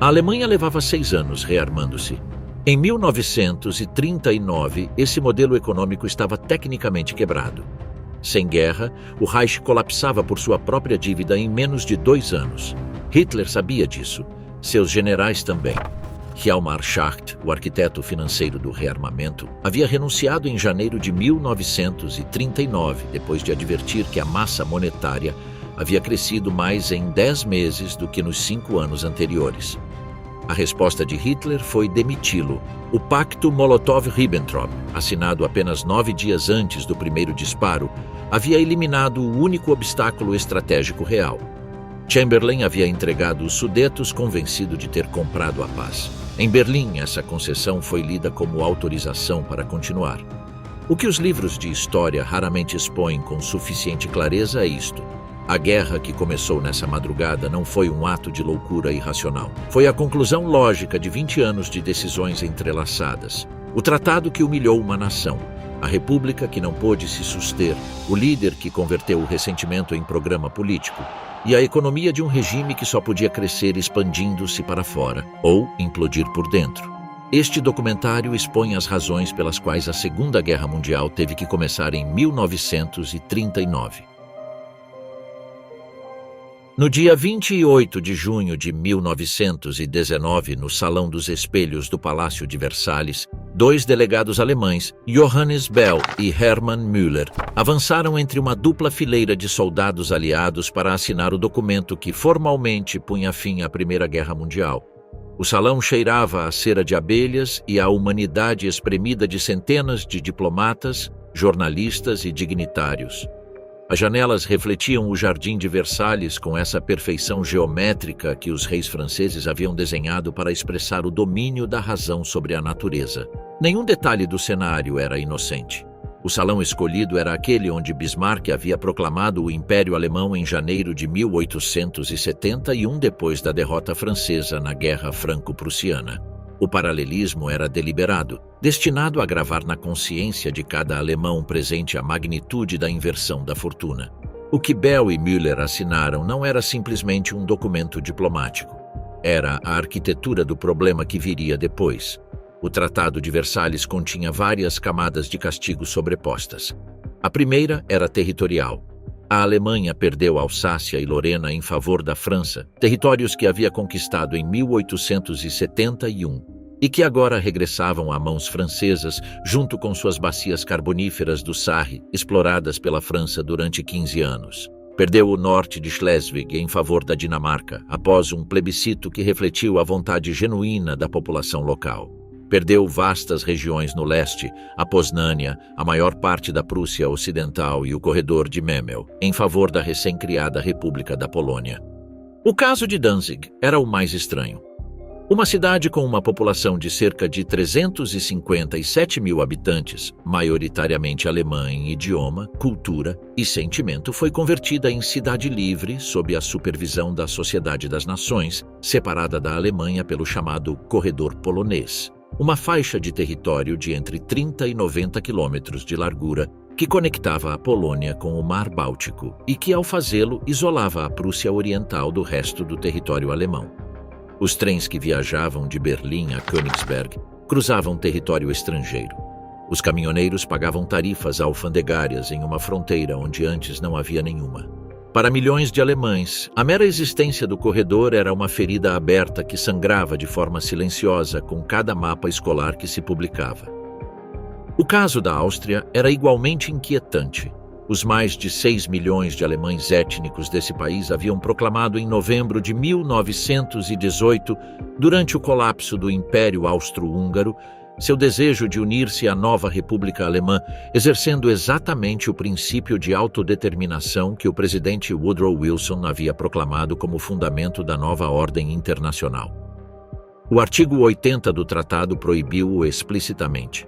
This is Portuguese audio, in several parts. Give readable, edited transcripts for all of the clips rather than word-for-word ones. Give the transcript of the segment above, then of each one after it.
A Alemanha levava 6 anos rearmando-se. Em 1939, esse modelo econômico estava tecnicamente quebrado. Sem guerra, o Reich colapsava por sua própria dívida em menos de 2 anos. Hitler sabia disso. Seus generais também. Hjalmar Schacht, o arquiteto financeiro do rearmamento, havia renunciado em janeiro de 1939, depois de advertir que a massa monetária havia crescido mais em 10 meses do que nos 5 anos anteriores. A resposta de Hitler foi demiti-lo. O Pacto Molotov-Ribbentrop, assinado apenas 9 dias antes do primeiro disparo, havia eliminado o único obstáculo estratégico real. Chamberlain havia entregado os Sudetos convencido de ter comprado a paz. Em Berlim, essa concessão foi lida como autorização para continuar. O que os livros de história raramente expõem com suficiente clareza é isto. A guerra que começou nessa madrugada não foi um ato de loucura irracional. Foi a conclusão lógica de 20 anos de decisões entrelaçadas. O tratado que humilhou uma nação. A república que não pôde se suster. O líder que converteu o ressentimento em programa político. E a economia de um regime que só podia crescer expandindo-se para fora, ou implodir por dentro. Este documentário expõe as razões pelas quais a Segunda Guerra Mundial teve que começar em 1939. No dia 28 de junho de 1919, no Salão dos Espelhos do Palácio de Versalhes, 2 delegados alemães, Johannes Bell e Hermann Müller, avançaram entre uma dupla fileira de soldados aliados para assinar o documento que formalmente punha fim à Primeira Guerra Mundial. O salão cheirava a cera de abelhas e a humanidade espremida de centenas de diplomatas, jornalistas e dignitários. As janelas refletiam o jardim de Versalhes com essa perfeição geométrica que os reis franceses haviam desenhado para expressar o domínio da razão sobre a natureza. Nenhum detalhe do cenário era inocente. O salão escolhido era aquele onde Bismarck havia proclamado o Império Alemão em janeiro de 1871, depois da derrota francesa na Guerra Franco-Prussiana. O paralelismo era deliberado, destinado a gravar na consciência de cada alemão presente a magnitude da inversão da fortuna. O que Bell e Müller assinaram não era simplesmente um documento diplomático. Era a arquitetura do problema que viria depois. O Tratado de Versalhes continha várias camadas de castigo sobrepostas. A primeira era territorial. A Alemanha perdeu Alsácia e Lorena em favor da França, territórios que havia conquistado em 1871 e que agora regressavam a mãos francesas junto com suas bacias carboníferas do Sarre, exploradas pela França durante 15 anos. Perdeu o norte de Schleswig em favor da Dinamarca, após um plebiscito que refletiu a vontade genuína da população local. Perdeu vastas regiões no leste, a Posnânia, a maior parte da Prússia Ocidental e o corredor de Memel, em favor da recém-criada República da Polônia. O caso de Danzig era o mais estranho. Uma cidade com uma população de cerca de 357 mil habitantes, maioritariamente alemã em idioma, cultura e sentimento, foi convertida em cidade livre sob a supervisão da Sociedade das Nações, separada da Alemanha pelo chamado Corredor Polonês. Uma faixa de território de entre 30 e 90 quilômetros de largura que conectava a Polônia com o Mar Báltico e que, ao fazê-lo, isolava a Prússia Oriental do resto do território alemão. Os trens que viajavam de Berlim a Königsberg cruzavam território estrangeiro. Os caminhoneiros pagavam tarifas alfandegárias em uma fronteira onde antes não havia nenhuma. Para milhões de alemães, a mera existência do corredor era uma ferida aberta que sangrava de forma silenciosa com cada mapa escolar que se publicava. O caso da Áustria era igualmente inquietante. Os mais de 6 milhões de alemães étnicos desse país haviam proclamado em novembro de 1918, durante o colapso do Império Austro-Húngaro, seu desejo de unir-se à nova República Alemã, exercendo exatamente o princípio de autodeterminação que o presidente Woodrow Wilson havia proclamado como fundamento da nova ordem internacional. O artigo 80 do tratado proibiu-o explicitamente.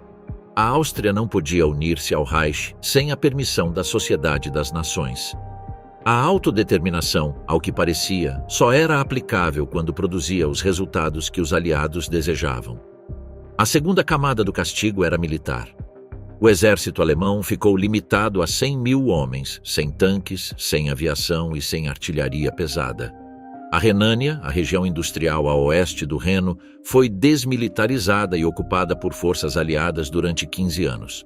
A Áustria não podia unir-se ao Reich sem a permissão da Sociedade das Nações. A autodeterminação, ao que parecia, só era aplicável quando produzia os resultados que os aliados desejavam. A segunda camada do castigo era militar. O exército alemão ficou limitado a 100 mil homens, sem tanques, sem aviação e sem artilharia pesada. A Renânia, a região industrial a oeste do Reno, foi desmilitarizada e ocupada por forças aliadas durante 15 anos.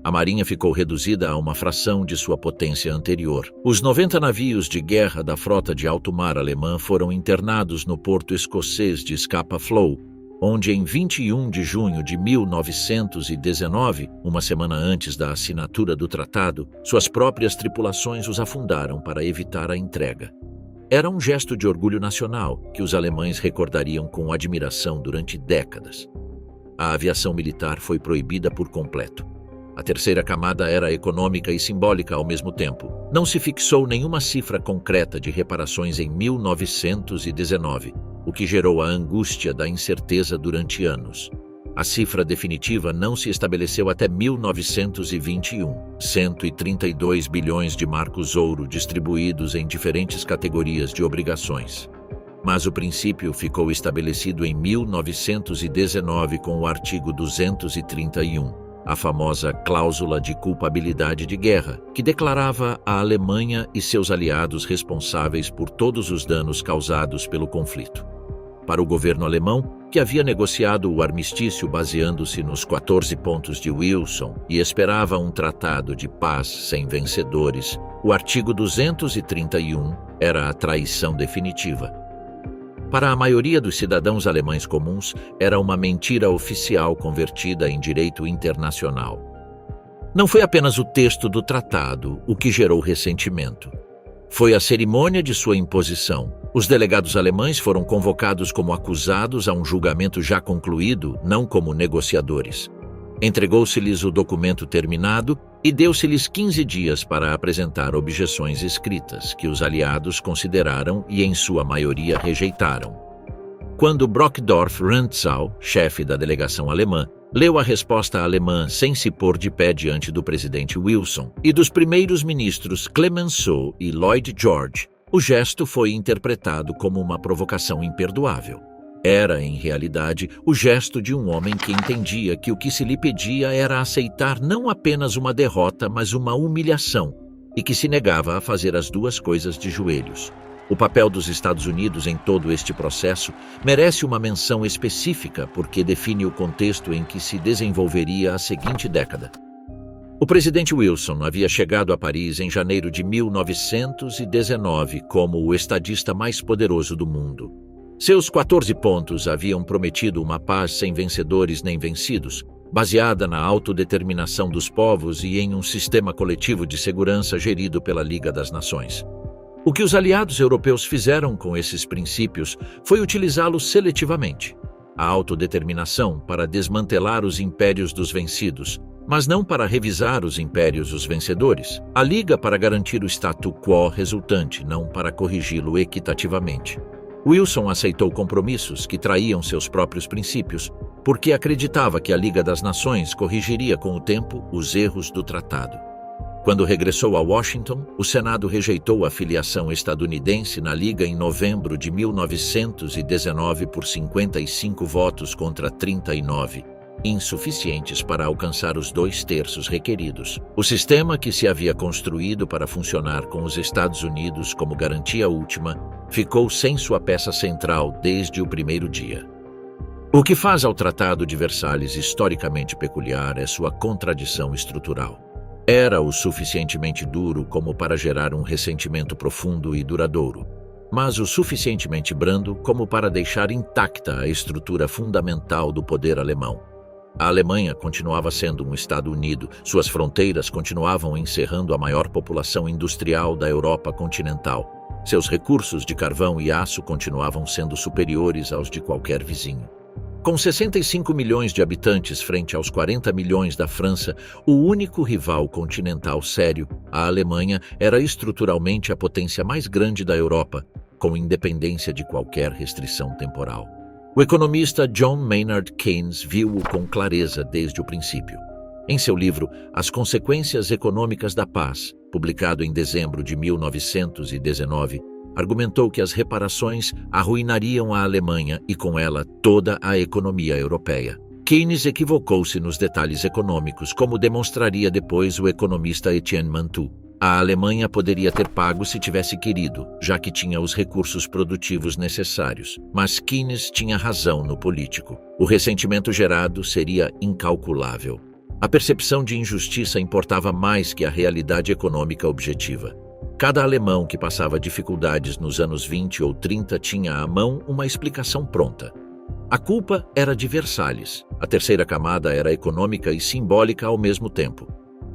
A marinha ficou reduzida a uma fração de sua potência anterior. Os 90 navios de guerra da frota de alto mar alemã foram internados no porto escocês de Scapa Flow, onde em 21 de junho de 1919, uma semana antes da assinatura do tratado, suas próprias tripulações os afundaram para evitar a entrega. Era um gesto de orgulho nacional que os alemães recordariam com admiração durante décadas. A aviação militar foi proibida por completo. A terceira camada era econômica e simbólica ao mesmo tempo. Não se fixou nenhuma cifra concreta de reparações em 1919, o que gerou a angústia da incerteza durante anos. A cifra definitiva não se estabeleceu até 1921, 132 bilhões de marcos ouro distribuídos em diferentes categorias de obrigações. Mas o princípio ficou estabelecido em 1919 com o artigo 231, a famosa cláusula de culpabilidade de guerra, que declarava a Alemanha e seus aliados responsáveis por todos os danos causados pelo conflito. Para o governo alemão, que havia negociado o armistício baseando-se nos 14 pontos de Wilson e esperava um tratado de paz sem vencedores, o artigo 231 era a traição definitiva. Para a maioria dos cidadãos alemães comuns, era uma mentira oficial convertida em direito internacional. Não foi apenas o texto do tratado o que gerou ressentimento. Foi a cerimônia de sua imposição. Os delegados alemães foram convocados como acusados a um julgamento já concluído, não como negociadores. Entregou-se-lhes o documento terminado e deu-se-lhes 15 dias para apresentar objeções escritas, que os aliados consideraram e, em sua maioria, rejeitaram. Quando Brockdorff-Rantzau, chefe da delegação alemã, leu a resposta alemã sem se pôr de pé diante do presidente Wilson e dos primeiros ministros Clemenceau e Lloyd George, o gesto foi interpretado como uma provocação imperdoável. Era, em realidade, o gesto de um homem que entendia que o que se lhe pedia era aceitar não apenas uma derrota, mas uma humilhação, e que se negava a fazer as duas coisas de joelhos. O papel dos Estados Unidos em todo este processo merece uma menção específica porque define o contexto em que se desenvolveria a seguinte década. O presidente Wilson havia chegado a Paris em janeiro de 1919 como o estadista mais poderoso do mundo. Seus 14 pontos haviam prometido uma paz sem vencedores nem vencidos, baseada na autodeterminação dos povos e em um sistema coletivo de segurança gerido pela Liga das Nações. O que os aliados europeus fizeram com esses princípios foi utilizá-los seletivamente. A autodeterminação para desmantelar os impérios dos vencidos, mas não para revisar os impérios dos vencedores. A Liga para garantir o statu quo resultante, não para corrigi-lo equitativamente. Wilson aceitou compromissos que traíam seus próprios princípios, porque acreditava que a Liga das Nações corrigiria com o tempo os erros do tratado. Quando regressou a Washington, o Senado rejeitou a filiação estadunidense na Liga em novembro de 1919 por 55 votos contra 39, insuficientes para alcançar os 2/3 requeridos. O sistema que se havia construído para funcionar com os Estados Unidos como garantia última ficou sem sua peça central desde o primeiro dia. O que faz ao Tratado de Versalhes historicamente peculiar é sua contradição estrutural. Era o suficientemente duro como para gerar um ressentimento profundo e duradouro, mas o suficientemente brando como para deixar intacta a estrutura fundamental do poder alemão. A Alemanha continuava sendo um Estado unido, suas fronteiras continuavam encerrando a maior população industrial da Europa continental. Seus recursos de carvão e aço continuavam sendo superiores aos de qualquer vizinho. Com 65 milhões de habitantes frente aos 40 milhões da França, o único rival continental sério, a Alemanha, era estruturalmente a potência mais grande da Europa, com independência de qualquer restrição temporal. O economista John Maynard Keynes viu-o com clareza desde o princípio. Em seu livro As Consequências Econômicas da Paz, publicado em dezembro de 1919, argumentou que as reparações arruinariam a Alemanha e, com ela, toda a economia europeia. Keynes equivocou-se nos detalhes econômicos, como demonstraria depois o economista Etienne Mantoux. A Alemanha poderia ter pago se tivesse querido, já que tinha os recursos produtivos necessários. Mas Keynes tinha razão no político. O ressentimento gerado seria incalculável. A percepção de injustiça importava mais que a realidade econômica objetiva. Cada alemão que passava dificuldades nos anos 20 ou 30 tinha à mão uma explicação pronta. A culpa era de Versalhes. A terceira camada era econômica e simbólica ao mesmo tempo.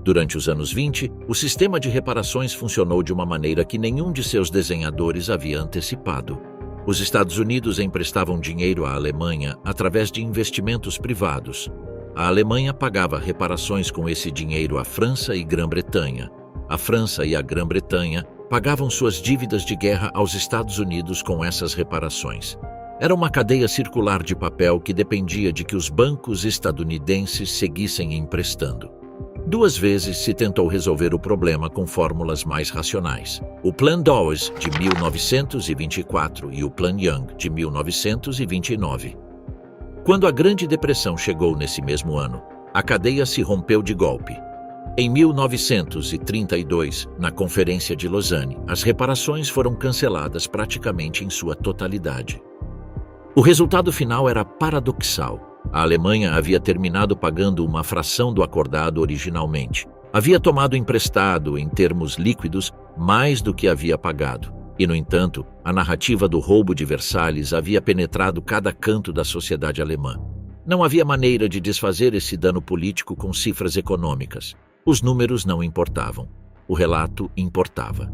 Durante os anos 20, o sistema de reparações funcionou de uma maneira que nenhum de seus desenhadores havia antecipado. Os Estados Unidos emprestavam dinheiro à Alemanha através de investimentos privados. A Alemanha pagava reparações com esse dinheiro à França e Grã-Bretanha. A França e a Grã-Bretanha pagavam suas dívidas de guerra aos Estados Unidos com essas reparações. Era uma cadeia circular de papel que dependia de que os bancos estadunidenses seguissem emprestando. 2 vezes se tentou resolver o problema com fórmulas mais racionais. O Plan Dawes, de 1924, e o Plan Young, de 1929. Quando a Grande Depressão chegou nesse mesmo ano, a cadeia se rompeu de golpe. Em 1932, na Conferência de Lausanne, as reparações foram canceladas praticamente em sua totalidade. O resultado final era paradoxal. A Alemanha havia terminado pagando uma fração do acordado originalmente. Havia tomado emprestado, em termos líquidos, mais do que havia pagado. E, no entanto, a narrativa do roubo de Versalhes havia penetrado cada canto da sociedade alemã. Não havia maneira de desfazer esse dano político com cifras econômicas. Os números não importavam. O relato importava.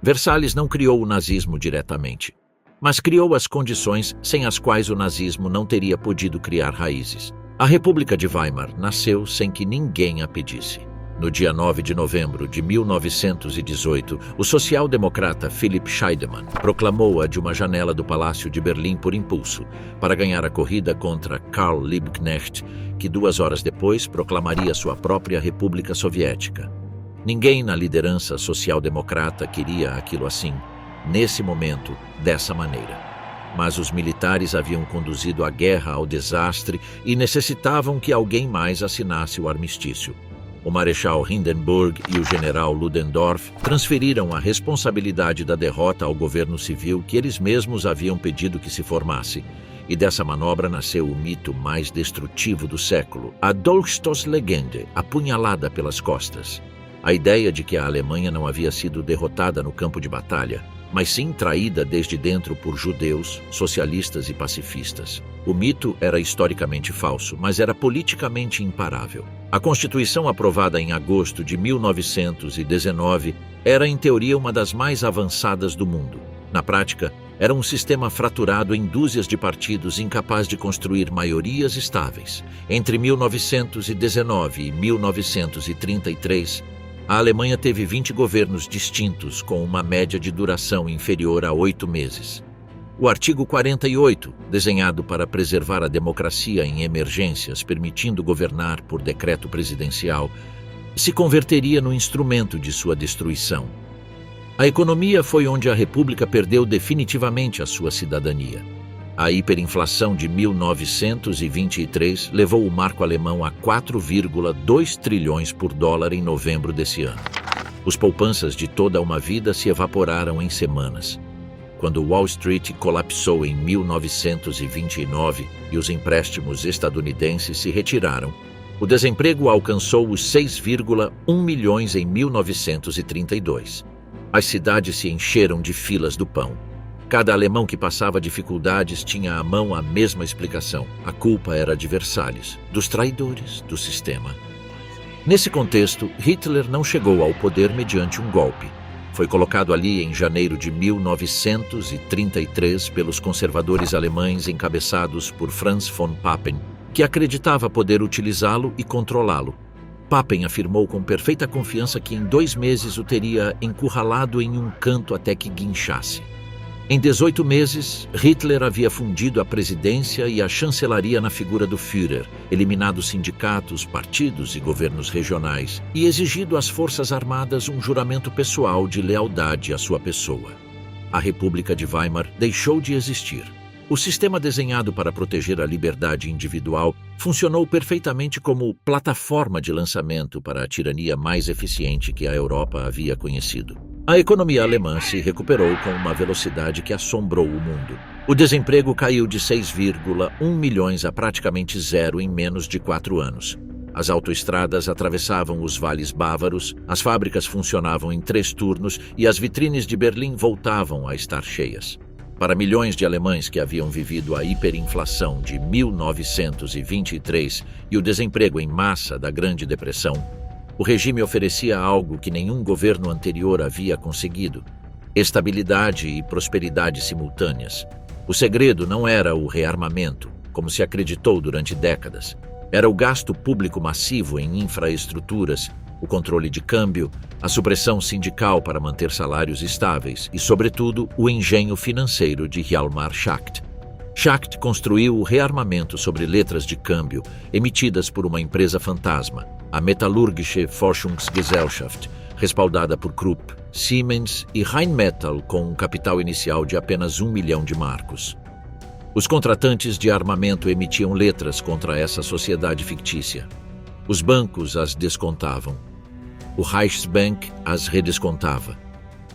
Versalhes não criou o nazismo diretamente, mas criou as condições sem as quais o nazismo não teria podido criar raízes. A República de Weimar nasceu sem que ninguém a pedisse. No dia 9 de novembro de 1918, o social-democrata Philipp Scheidemann proclamou-a de uma janela do Palácio de Berlim por impulso, para ganhar a corrida contra Karl Liebknecht, que 2 horas depois proclamaria sua própria República Soviética. Ninguém na liderança social-democrata queria aquilo assim, nesse momento, dessa maneira. Mas os militares haviam conduzido a guerra ao desastre e necessitavam que alguém mais assinasse o armistício. O Marechal Hindenburg e o General Ludendorff transferiram a responsabilidade da derrota ao governo civil que eles mesmos haviam pedido que se formasse. E dessa manobra nasceu o mito mais destrutivo do século, a Dolchstoßlegende, a punhalada pelas costas. A ideia de que a Alemanha não havia sido derrotada no campo de batalha, mas sim traída desde dentro por judeus, socialistas e pacifistas. O mito era historicamente falso, mas era politicamente imparável. A Constituição aprovada em agosto de 1919 era, em teoria, uma das mais avançadas do mundo. Na prática, era um sistema fraturado em dúzias de partidos incapaz de construir maiorias estáveis. Entre 1919 e 1933, a Alemanha teve 20 governos distintos com uma média de duração inferior a 8 meses. O artigo 48, desenhado para preservar a democracia em emergências, permitindo governar por decreto presidencial, se converteria no instrumento de sua destruição. A economia foi onde a República perdeu definitivamente a sua cidadania. A hiperinflação de 1923 levou o marco alemão a 4,2 trilhões por dólar em novembro desse ano. Os poupanças de toda uma vida se evaporaram em semanas. Quando Wall Street colapsou em 1929 e os empréstimos estadunidenses se retiraram, o desemprego alcançou os 6,1 milhões em 1932. As cidades se encheram de filas do pão. Cada alemão que passava dificuldades tinha à mão a mesma explicação. A culpa era de Versalhes, dos traidores do sistema. Nesse contexto, Hitler não chegou ao poder mediante um golpe. Foi colocado ali em janeiro de 1933 pelos conservadores alemães encabeçados por Franz von Papen, que acreditava poder utilizá-lo e controlá-lo. Papen afirmou com perfeita confiança que em 2 meses o teria encurralado em um canto até que guinchasse. Em 18 meses, Hitler havia fundido a presidência e a chancelaria na figura do Führer, eliminado sindicatos, partidos e governos regionais e exigido às forças armadas um juramento pessoal de lealdade à sua pessoa. A República de Weimar deixou de existir. O sistema desenhado para proteger a liberdade individual funcionou perfeitamente como plataforma de lançamento para a tirania mais eficiente que a Europa havia conhecido. A economia alemã se recuperou com uma velocidade que assombrou o mundo. O desemprego caiu de 6,1 milhões a praticamente zero em menos de 4 anos. As autoestradas atravessavam os vales bávaros, as fábricas funcionavam em 3 turnos e as vitrines de Berlim voltavam a estar cheias. Para milhões de alemães que haviam vivido a hiperinflação de 1923 e o desemprego em massa da Grande Depressão, o regime oferecia algo que nenhum governo anterior havia conseguido: estabilidade e prosperidade simultâneas. O segredo não era o rearmamento, como se acreditou durante décadas. Era o gasto público massivo em infraestruturas, o controle de câmbio, a supressão sindical para manter salários estáveis e, sobretudo, o engenho financeiro de Hjalmar Schacht. Schacht construiu o rearmamento sobre letras de câmbio emitidas por uma empresa fantasma, a Metallurgische Forschungsgesellschaft, respaldada por Krupp, Siemens e Rheinmetall, com um capital inicial de apenas 1 milhão de marcos. Os contratantes de armamento emitiam letras contra essa sociedade fictícia. Os bancos as descontavam. O Reichsbank as redescontava.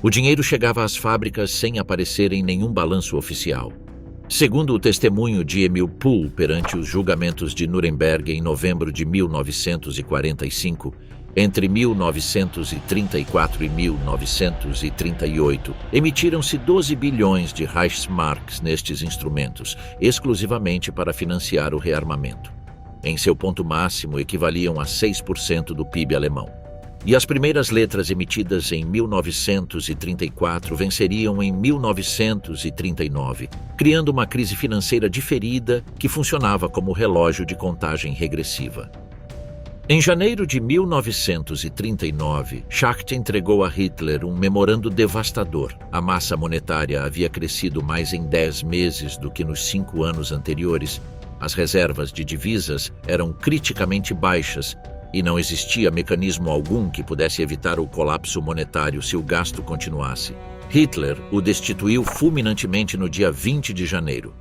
O dinheiro chegava às fábricas sem aparecer em nenhum balanço oficial. Segundo o testemunho de Emil Pohl perante os julgamentos de Nuremberg em novembro de 1945, entre 1934 e 1938, emitiram-se 12 bilhões de Reichsmarks nestes instrumentos, exclusivamente para financiar o rearmamento. Em seu ponto máximo, equivaliam a 6% do PIB alemão. E as primeiras letras emitidas em 1934 venceriam em 1939, criando uma crise financeira diferida que funcionava como relógio de contagem regressiva. Em janeiro de 1939, Schacht entregou a Hitler um memorando devastador. A massa monetária havia crescido mais em 10 meses do que nos 5 anos anteriores. As reservas de divisas eram criticamente baixas e não existia mecanismo algum que pudesse evitar o colapso monetário se o gasto continuasse. Hitler o destituiu fulminantemente no dia 20 de janeiro.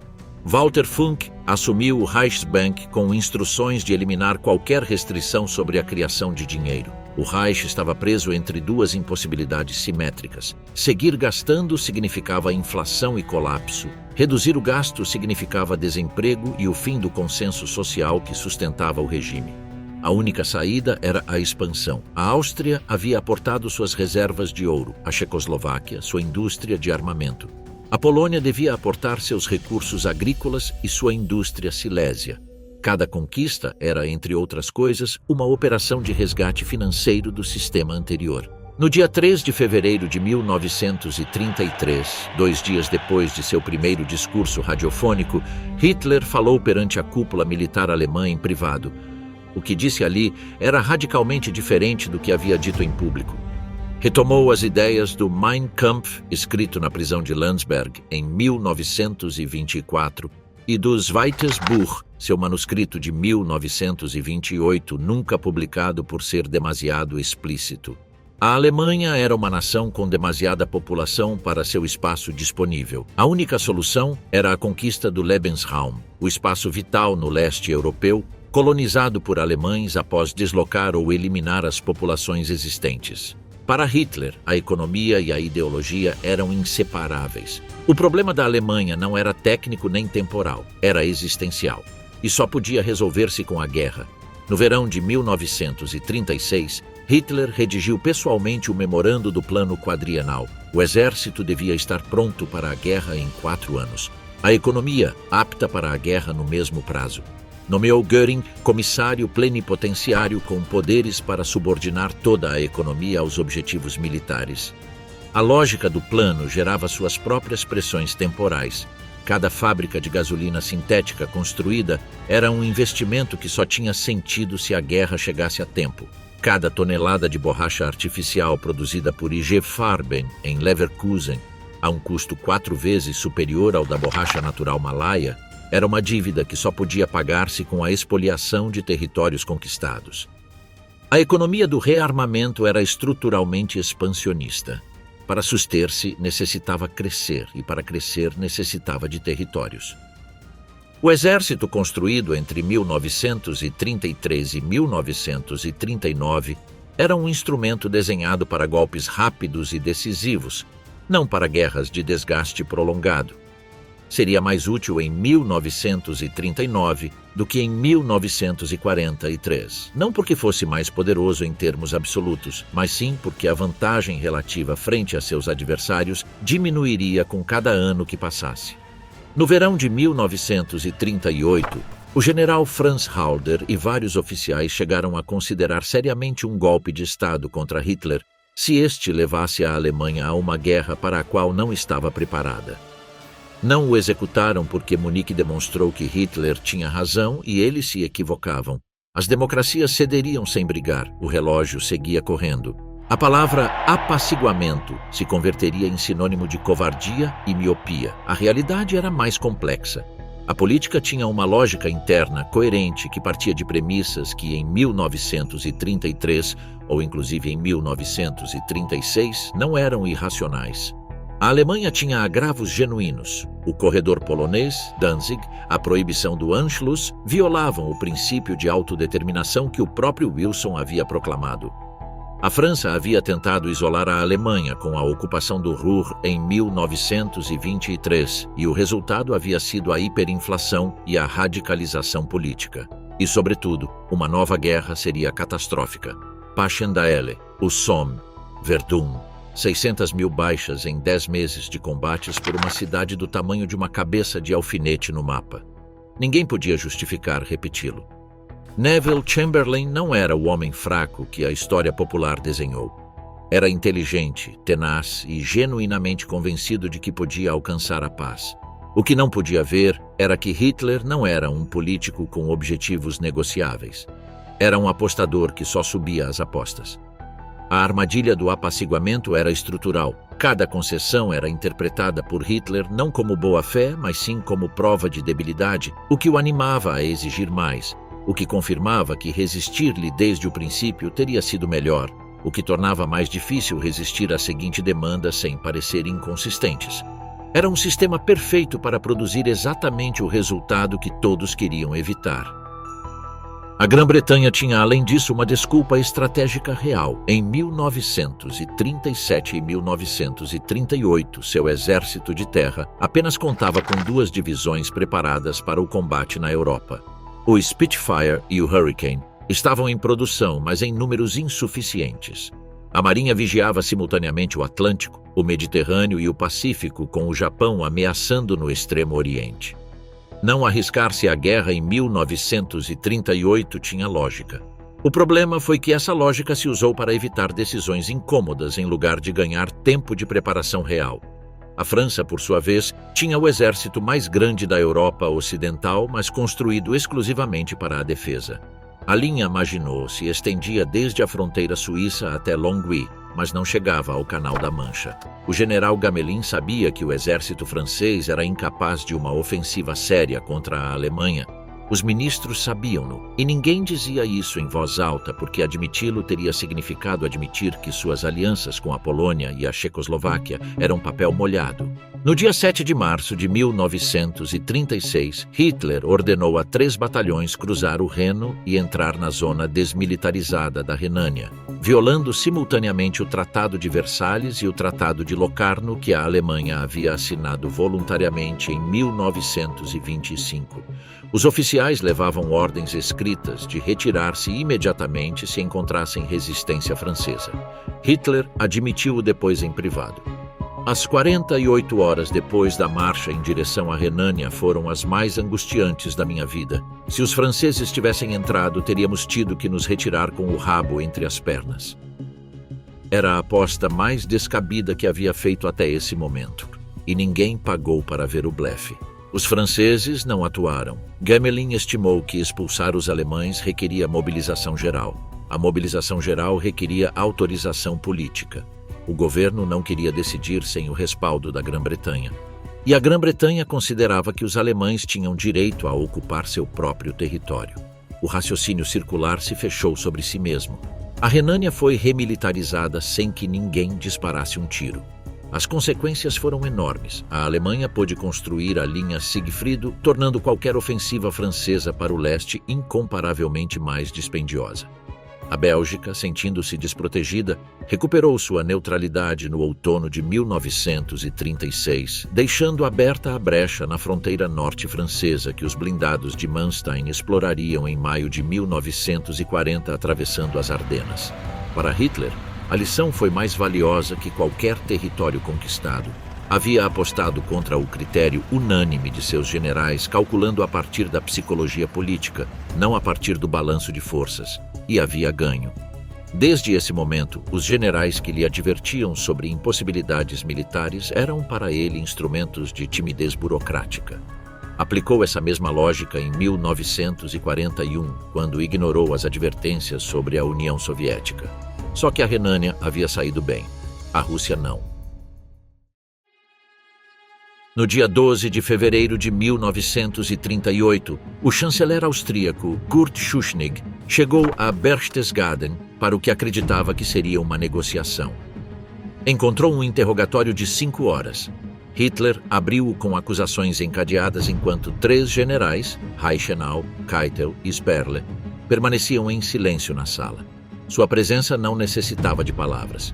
Walter Funk assumiu o Reichsbank com instruções de eliminar qualquer restrição sobre a criação de dinheiro. O Reich estava preso entre 2 impossibilidades simétricas. Seguir gastando significava inflação e colapso. Reduzir o gasto significava desemprego e o fim do consenso social que sustentava o regime. A única saída era a expansão. A Áustria havia aportado suas reservas de ouro, a Checoslováquia, sua indústria de armamento. A Polônia devia aportar seus recursos agrícolas e sua indústria silésia. Cada conquista era, entre outras coisas, uma operação de resgate financeiro do sistema anterior. No dia 3 de fevereiro de 1933, 2 dias depois de seu primeiro discurso radiofônico, Hitler falou perante a cúpula militar alemã em privado. O que disse ali era radicalmente diferente do que havia dito em público. Retomou as ideias do Mein Kampf, escrito na prisão de Landsberg em 1924, e do Zweites Buch, seu manuscrito de 1928, nunca publicado por ser demasiado explícito. A Alemanha era uma nação com demasiada população para seu espaço disponível. A única solução era a conquista do Lebensraum, o espaço vital no leste europeu, colonizado por alemães após deslocar ou eliminar as populações existentes. Para Hitler, a economia e a ideologia eram inseparáveis. O problema da Alemanha não era técnico nem temporal, era existencial. E só podia resolver-se com a guerra. No verão de 1936, Hitler redigiu pessoalmente o memorando do Plano Quadrienal. O exército devia estar pronto para a guerra em 4 anos. A economia, apta para a guerra no mesmo prazo. Nomeou Göring comissário plenipotenciário com poderes para subordinar toda a economia aos objetivos militares. A lógica do plano gerava suas próprias pressões temporais. Cada fábrica de gasolina sintética construída era um investimento que só tinha sentido se a guerra chegasse a tempo. Cada tonelada de borracha artificial produzida por IG Farben em Leverkusen, a um custo 4 vezes superior ao da borracha natural malaia, era uma dívida que só podia pagar-se com a expoliação de territórios conquistados. A economia do rearmamento era estruturalmente expansionista. Para suster-se, necessitava crescer, e para crescer, necessitava de territórios. O exército construído entre 1933 e 1939 era um instrumento desenhado para golpes rápidos e decisivos, não para guerras de desgaste prolongado. Seria mais útil em 1939 do que em 1943. Não porque fosse mais poderoso em termos absolutos, mas sim porque a vantagem relativa frente a seus adversários diminuiria com cada ano que passasse. No verão de 1938, o general Franz Halder e vários oficiais chegaram a considerar seriamente um golpe de Estado contra Hitler se este levasse a Alemanha a uma guerra para a qual não estava preparada. Não o executaram porque Munique demonstrou que Hitler tinha razão e eles se equivocavam. As democracias cederiam sem brigar, o relógio seguia correndo. A palavra apaciguamento se converteria em sinônimo de covardia e miopia. A realidade era mais complexa. A política tinha uma lógica interna coerente que partia de premissas que em 1933, ou inclusive em 1936, não eram irracionais. A Alemanha tinha agravos genuínos. O corredor polonês, Danzig, a proibição do Anschluss violavam o princípio de autodeterminação que o próprio Wilson havia proclamado. A França havia tentado isolar a Alemanha com a ocupação do Ruhr em 1923 e o resultado havia sido a hiperinflação e a radicalização política. E, sobretudo, uma nova guerra seria catastrófica. Passchendaele, o Somme, Verdun, 600 mil baixas em 10 meses de combates por uma cidade do tamanho de uma cabeça de alfinete no mapa. Ninguém podia justificar repeti-lo. Neville Chamberlain não era o homem fraco que a história popular desenhou. Era inteligente, tenaz e genuinamente convencido de que podia alcançar a paz. O que não podia ver era que Hitler não era um político com objetivos negociáveis. Era um apostador que só subia as apostas. A armadilha do apaciguamento era estrutural. Cada concessão era interpretada por Hitler não como boa-fé, mas sim como prova de debilidade, o que o animava a exigir mais, o que confirmava que resistir-lhe desde o princípio teria sido melhor, o que tornava mais difícil resistir à seguinte demanda sem parecer inconsistentes. Era um sistema perfeito para produzir exatamente o resultado que todos queriam evitar. A Grã-Bretanha tinha, além disso, uma desculpa estratégica real. Em 1937 e 1938, seu exército de terra apenas contava com 2 divisões preparadas para o combate na Europa. O Spitfire e o Hurricane estavam em produção, mas em números insuficientes. A Marinha vigiava simultaneamente o Atlântico, o Mediterrâneo e o Pacífico, com o Japão ameaçando no Extremo Oriente. Não arriscar-se à guerra em 1938 tinha lógica. O problema foi que essa lógica se usou para evitar decisões incômodas em lugar de ganhar tempo de preparação real. A França, por sua vez, tinha o exército mais grande da Europa Ocidental, mas construído exclusivamente para a defesa. A linha Maginot se estendia desde a fronteira suíça até Longwy, mas não chegava ao Canal da Mancha. O general Gamelin sabia que o exército francês era incapaz de uma ofensiva séria contra a Alemanha. Os ministros sabiam-no, e ninguém dizia isso em voz alta, porque admiti-lo teria significado admitir que suas alianças com a Polônia e a Checoslováquia eram papel molhado. No dia 7 de março de 1936, Hitler ordenou a 3 batalhões cruzar o Reno e entrar na zona desmilitarizada da Renânia, violando simultaneamente o Tratado de Versalhes e o Tratado de Locarno que a Alemanha havia assinado voluntariamente em 1925. Os oficiais levavam ordens escritas de retirar-se imediatamente se encontrassem resistência francesa. Hitler admitiu-o depois em privado. As 48 horas depois da marcha em direção à Renânia foram as mais angustiantes da minha vida. Se os franceses tivessem entrado, teríamos tido que nos retirar com o rabo entre as pernas. Era a aposta mais descabida que havia feito até esse momento, e ninguém pagou para ver o blefe. Os franceses não atuaram. Gamelin estimou que expulsar os alemães requeria mobilização geral. A mobilização geral requeria autorização política. O governo não queria decidir sem o respaldo da Grã-Bretanha. E a Grã-Bretanha considerava que os alemães tinham direito a ocupar seu próprio território. O raciocínio circular se fechou sobre si mesmo. A Renânia foi remilitarizada sem que ninguém disparasse um tiro. As consequências foram enormes. A Alemanha pôde construir a linha Siegfried, tornando qualquer ofensiva francesa para o leste incomparavelmente mais dispendiosa. A Bélgica, sentindo-se desprotegida, recuperou sua neutralidade no outono de 1936, deixando aberta a brecha na fronteira norte francesa que os blindados de Manstein explorariam em maio de 1940, atravessando as Ardenas. Para Hitler, a lição foi mais valiosa que qualquer território conquistado. Havia apostado contra o critério unânime de seus generais, calculando a partir da psicologia política, não a partir do balanço de forças, e havia ganho. Desde esse momento, os generais que lhe advertiam sobre impossibilidades militares eram para ele instrumentos de timidez burocrática. Aplicou essa mesma lógica em 1941, quando ignorou as advertências sobre a União Soviética. Só que a Renânia havia saído bem, a Rússia não. No dia 12 de fevereiro de 1938, o chanceler austríaco Kurt Schuschnigg chegou a Berchtesgaden para o que acreditava que seria uma negociação. Encontrou um interrogatório de 5 horas. Hitler abriu-o com acusações encadeadas enquanto 3 generais, Reichenau, Keitel e Sperle, permaneciam em silêncio na sala. Sua presença não necessitava de palavras.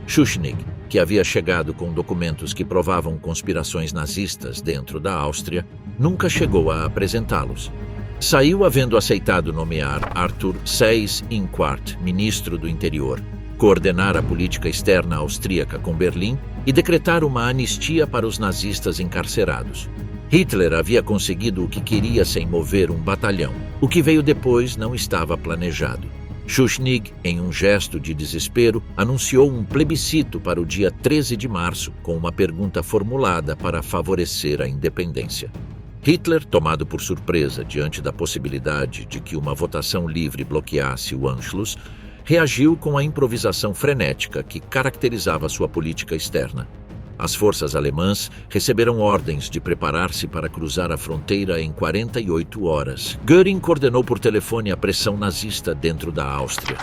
Schuschnigg, que havia chegado com documentos que provavam conspirações nazistas dentro da Áustria, nunca chegou a apresentá-los. Saiu havendo aceitado nomear Arthur Seyss-Inquart, ministro do Interior, coordenar a política externa austríaca com Berlim e decretar uma anistia para os nazistas encarcerados. Hitler havia conseguido o que queria sem mover um batalhão. O que veio depois não estava planejado. Schuschnigg, em um gesto de desespero, anunciou um plebiscito para o dia 13 de março, com uma pergunta formulada para favorecer a independência. Hitler, tomado por surpresa diante da possibilidade de que uma votação livre bloqueasse o Anschluss, reagiu com a improvisação frenética que caracterizava sua política externa. As forças alemãs receberam ordens de preparar-se para cruzar a fronteira em 48 horas. Göring coordenou por telefone a pressão nazista dentro da Áustria,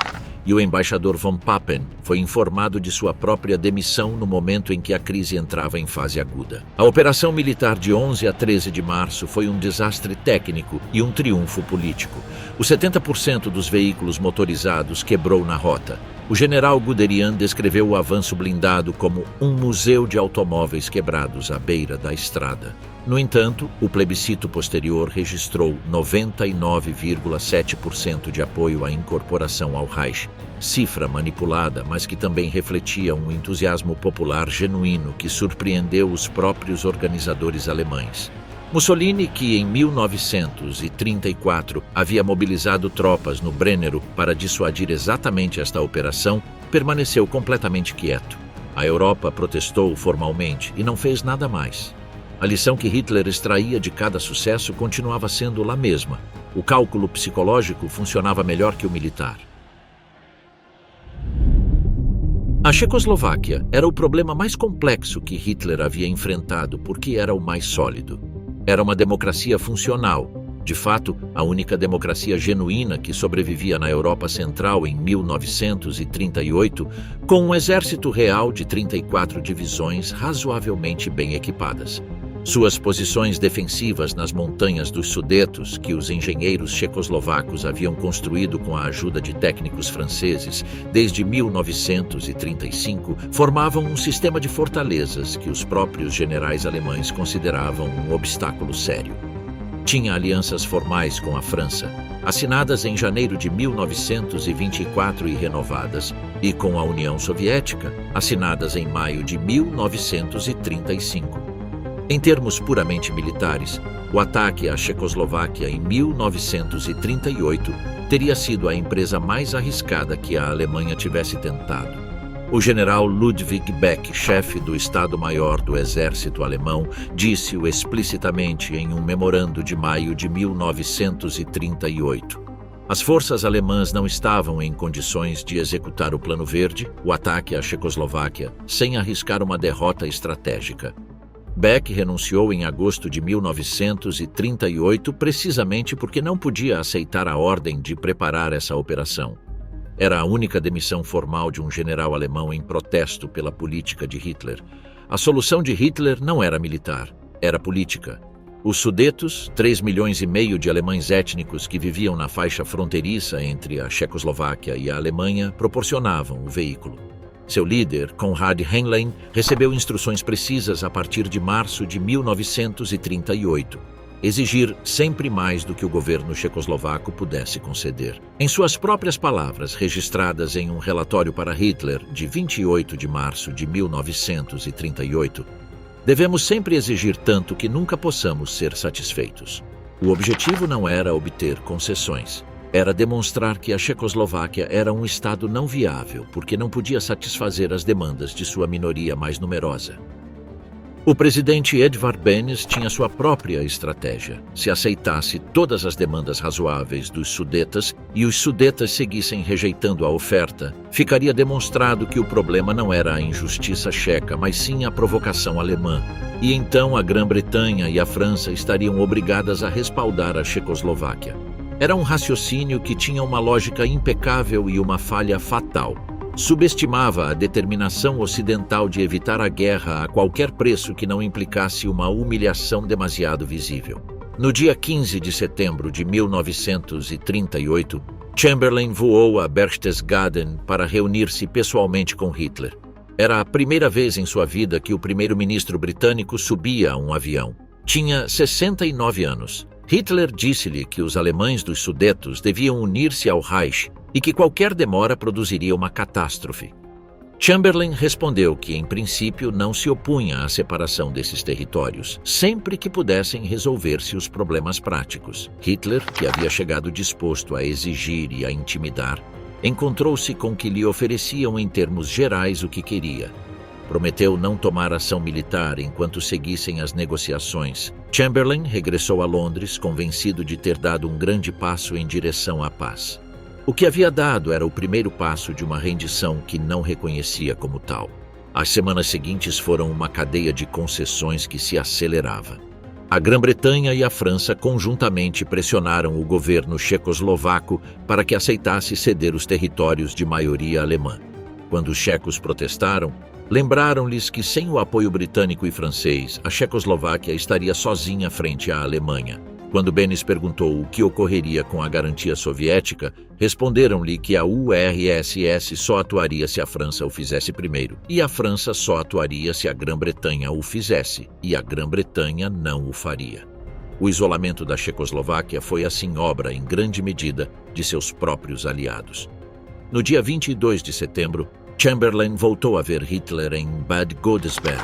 e o embaixador von Papen foi informado de sua própria demissão no momento em que a crise entrava em fase aguda. A operação militar de 11 a 13 de março foi um desastre técnico e um triunfo político. Os 70% dos veículos motorizados quebrou na rota. O general Guderian descreveu o avanço blindado como um museu de automóveis quebrados à beira da estrada. No entanto, o plebiscito posterior registrou 99,7% de apoio à incorporação ao Reich, cifra manipulada, mas que também refletia um entusiasmo popular genuíno que surpreendeu os próprios organizadores alemães. Mussolini, que em 1934 havia mobilizado tropas no Brennero para dissuadir exatamente esta operação, permaneceu completamente quieto. A Europa protestou formalmente e não fez nada mais. A lição que Hitler extraía de cada sucesso continuava sendo lá mesma. O cálculo psicológico funcionava melhor que o militar. A Checoslováquia era o problema mais complexo que Hitler havia enfrentado porque era o mais sólido. Era uma democracia funcional, de fato, a única democracia genuína que sobrevivia na Europa Central em 1938, com um exército real de 34 divisões razoavelmente bem equipadas. Suas posições defensivas nas montanhas dos Sudetos, que os engenheiros checoslovacos haviam construído com a ajuda de técnicos franceses desde 1935, formavam um sistema de fortalezas que os próprios generais alemães consideravam um obstáculo sério. Tinha alianças formais com a França, assinadas em janeiro de 1924 e renovadas, e com a União Soviética, assinadas em maio de 1935. Em termos puramente militares, o ataque à Checoslováquia em 1938 teria sido a empresa mais arriscada que a Alemanha tivesse tentado. O general Ludwig Beck, chefe do Estado-Maior do Exército Alemão, disse-o explicitamente em um memorando de maio de 1938. As forças alemãs não estavam em condições de executar o Plano Verde, o ataque à Checoslováquia, sem arriscar uma derrota estratégica. Beck renunciou em agosto de 1938 precisamente porque não podia aceitar a ordem de preparar essa operação. Era a única demissão formal de um general alemão em protesto pela política de Hitler. a solução de Hitler não era militar, era política. Os Sudetos, 3,5 milhões de alemães étnicos que viviam na faixa fronteiriça entre a Checoslováquia e a Alemanha, proporcionavam o veículo. Seu líder, Konrad Henlein, recebeu instruções precisas a partir de março de 1938. Exigir sempre mais do que o governo checoslovaco pudesse conceder. Em suas próprias palavras, registradas em um relatório para Hitler de 28 de março de 1938, devemos sempre exigir tanto que nunca possamos ser satisfeitos. O objetivo não era obter concessões. Era demonstrar que a Checoslováquia era um estado não viável, porque não podia satisfazer as demandas de sua minoria mais numerosa. O presidente Edvard Benes tinha sua própria estratégia. Se aceitasse todas as demandas razoáveis dos Sudetas e os Sudetas seguissem rejeitando a oferta, ficaria demonstrado que o problema não era a injustiça checa, mas sim a provocação alemã. E então a Grã-Bretanha e a França estariam obrigadas a respaldar a Checoslováquia. Era um raciocínio que tinha uma lógica impecável e uma falha fatal. Subestimava a determinação ocidental de evitar a guerra a qualquer preço que não implicasse uma humilhação demasiado visível. No dia 15 de setembro de 1938, Chamberlain voou a Berchtesgaden para reunir-se pessoalmente com Hitler. Era a primeira vez em sua vida que o primeiro-ministro britânico subia a um avião. Tinha 69 anos. Hitler disse-lhe que os alemães dos Sudetos deviam unir-se ao Reich e que qualquer demora produziria uma catástrofe. Chamberlain respondeu que, em princípio, não se opunha à separação desses territórios, sempre que pudessem resolver-se os problemas práticos. Hitler, que havia chegado disposto a exigir e a intimidar, encontrou-se com que lhe ofereciam em termos gerais o que queria. Prometeu não tomar ação militar enquanto seguissem as negociações. Chamberlain regressou a Londres, convencido de ter dado um grande passo em direção à paz. O que havia dado era o primeiro passo de uma rendição que não reconhecia como tal. As semanas seguintes foram uma cadeia de concessões que se acelerava. A Grã-Bretanha e a França conjuntamente pressionaram o governo checoslovaco para que aceitasse ceder os territórios de maioria alemã. Quando os checos protestaram, lembraram-lhes que sem o apoio britânico e francês, a Checoslováquia estaria sozinha frente à Alemanha. Quando Benes perguntou o que ocorreria com a garantia soviética, responderam-lhe que a URSS só atuaria se a França o fizesse primeiro, e a França só atuaria se a Grã-Bretanha o fizesse, e a Grã-Bretanha não o faria. O isolamento da Checoslováquia foi assim obra, em grande medida, de seus próprios aliados. No dia 22 de setembro, Chamberlain voltou a ver Hitler em Bad Godesberg.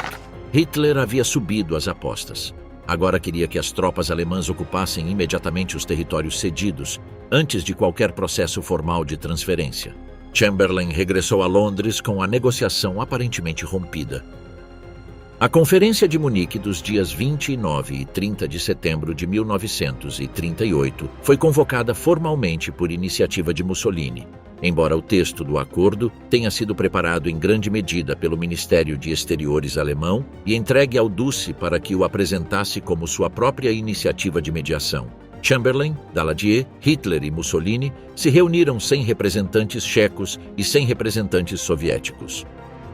Hitler havia subido as apostas. Agora queria que as tropas alemãs ocupassem imediatamente os territórios cedidos, antes de qualquer processo formal de transferência. Chamberlain regressou a Londres com a negociação aparentemente rompida. A Conferência de Munique dos dias 29 e 30 de setembro de 1938 foi convocada formalmente por iniciativa de Mussolini, embora o texto do acordo tenha sido preparado em grande medida pelo Ministério de Exteriores alemão e entregue ao Dulce para que o apresentasse como sua própria iniciativa de mediação. Chamberlain, Daladier, Hitler e Mussolini se reuniram sem representantes checos e sem representantes soviéticos.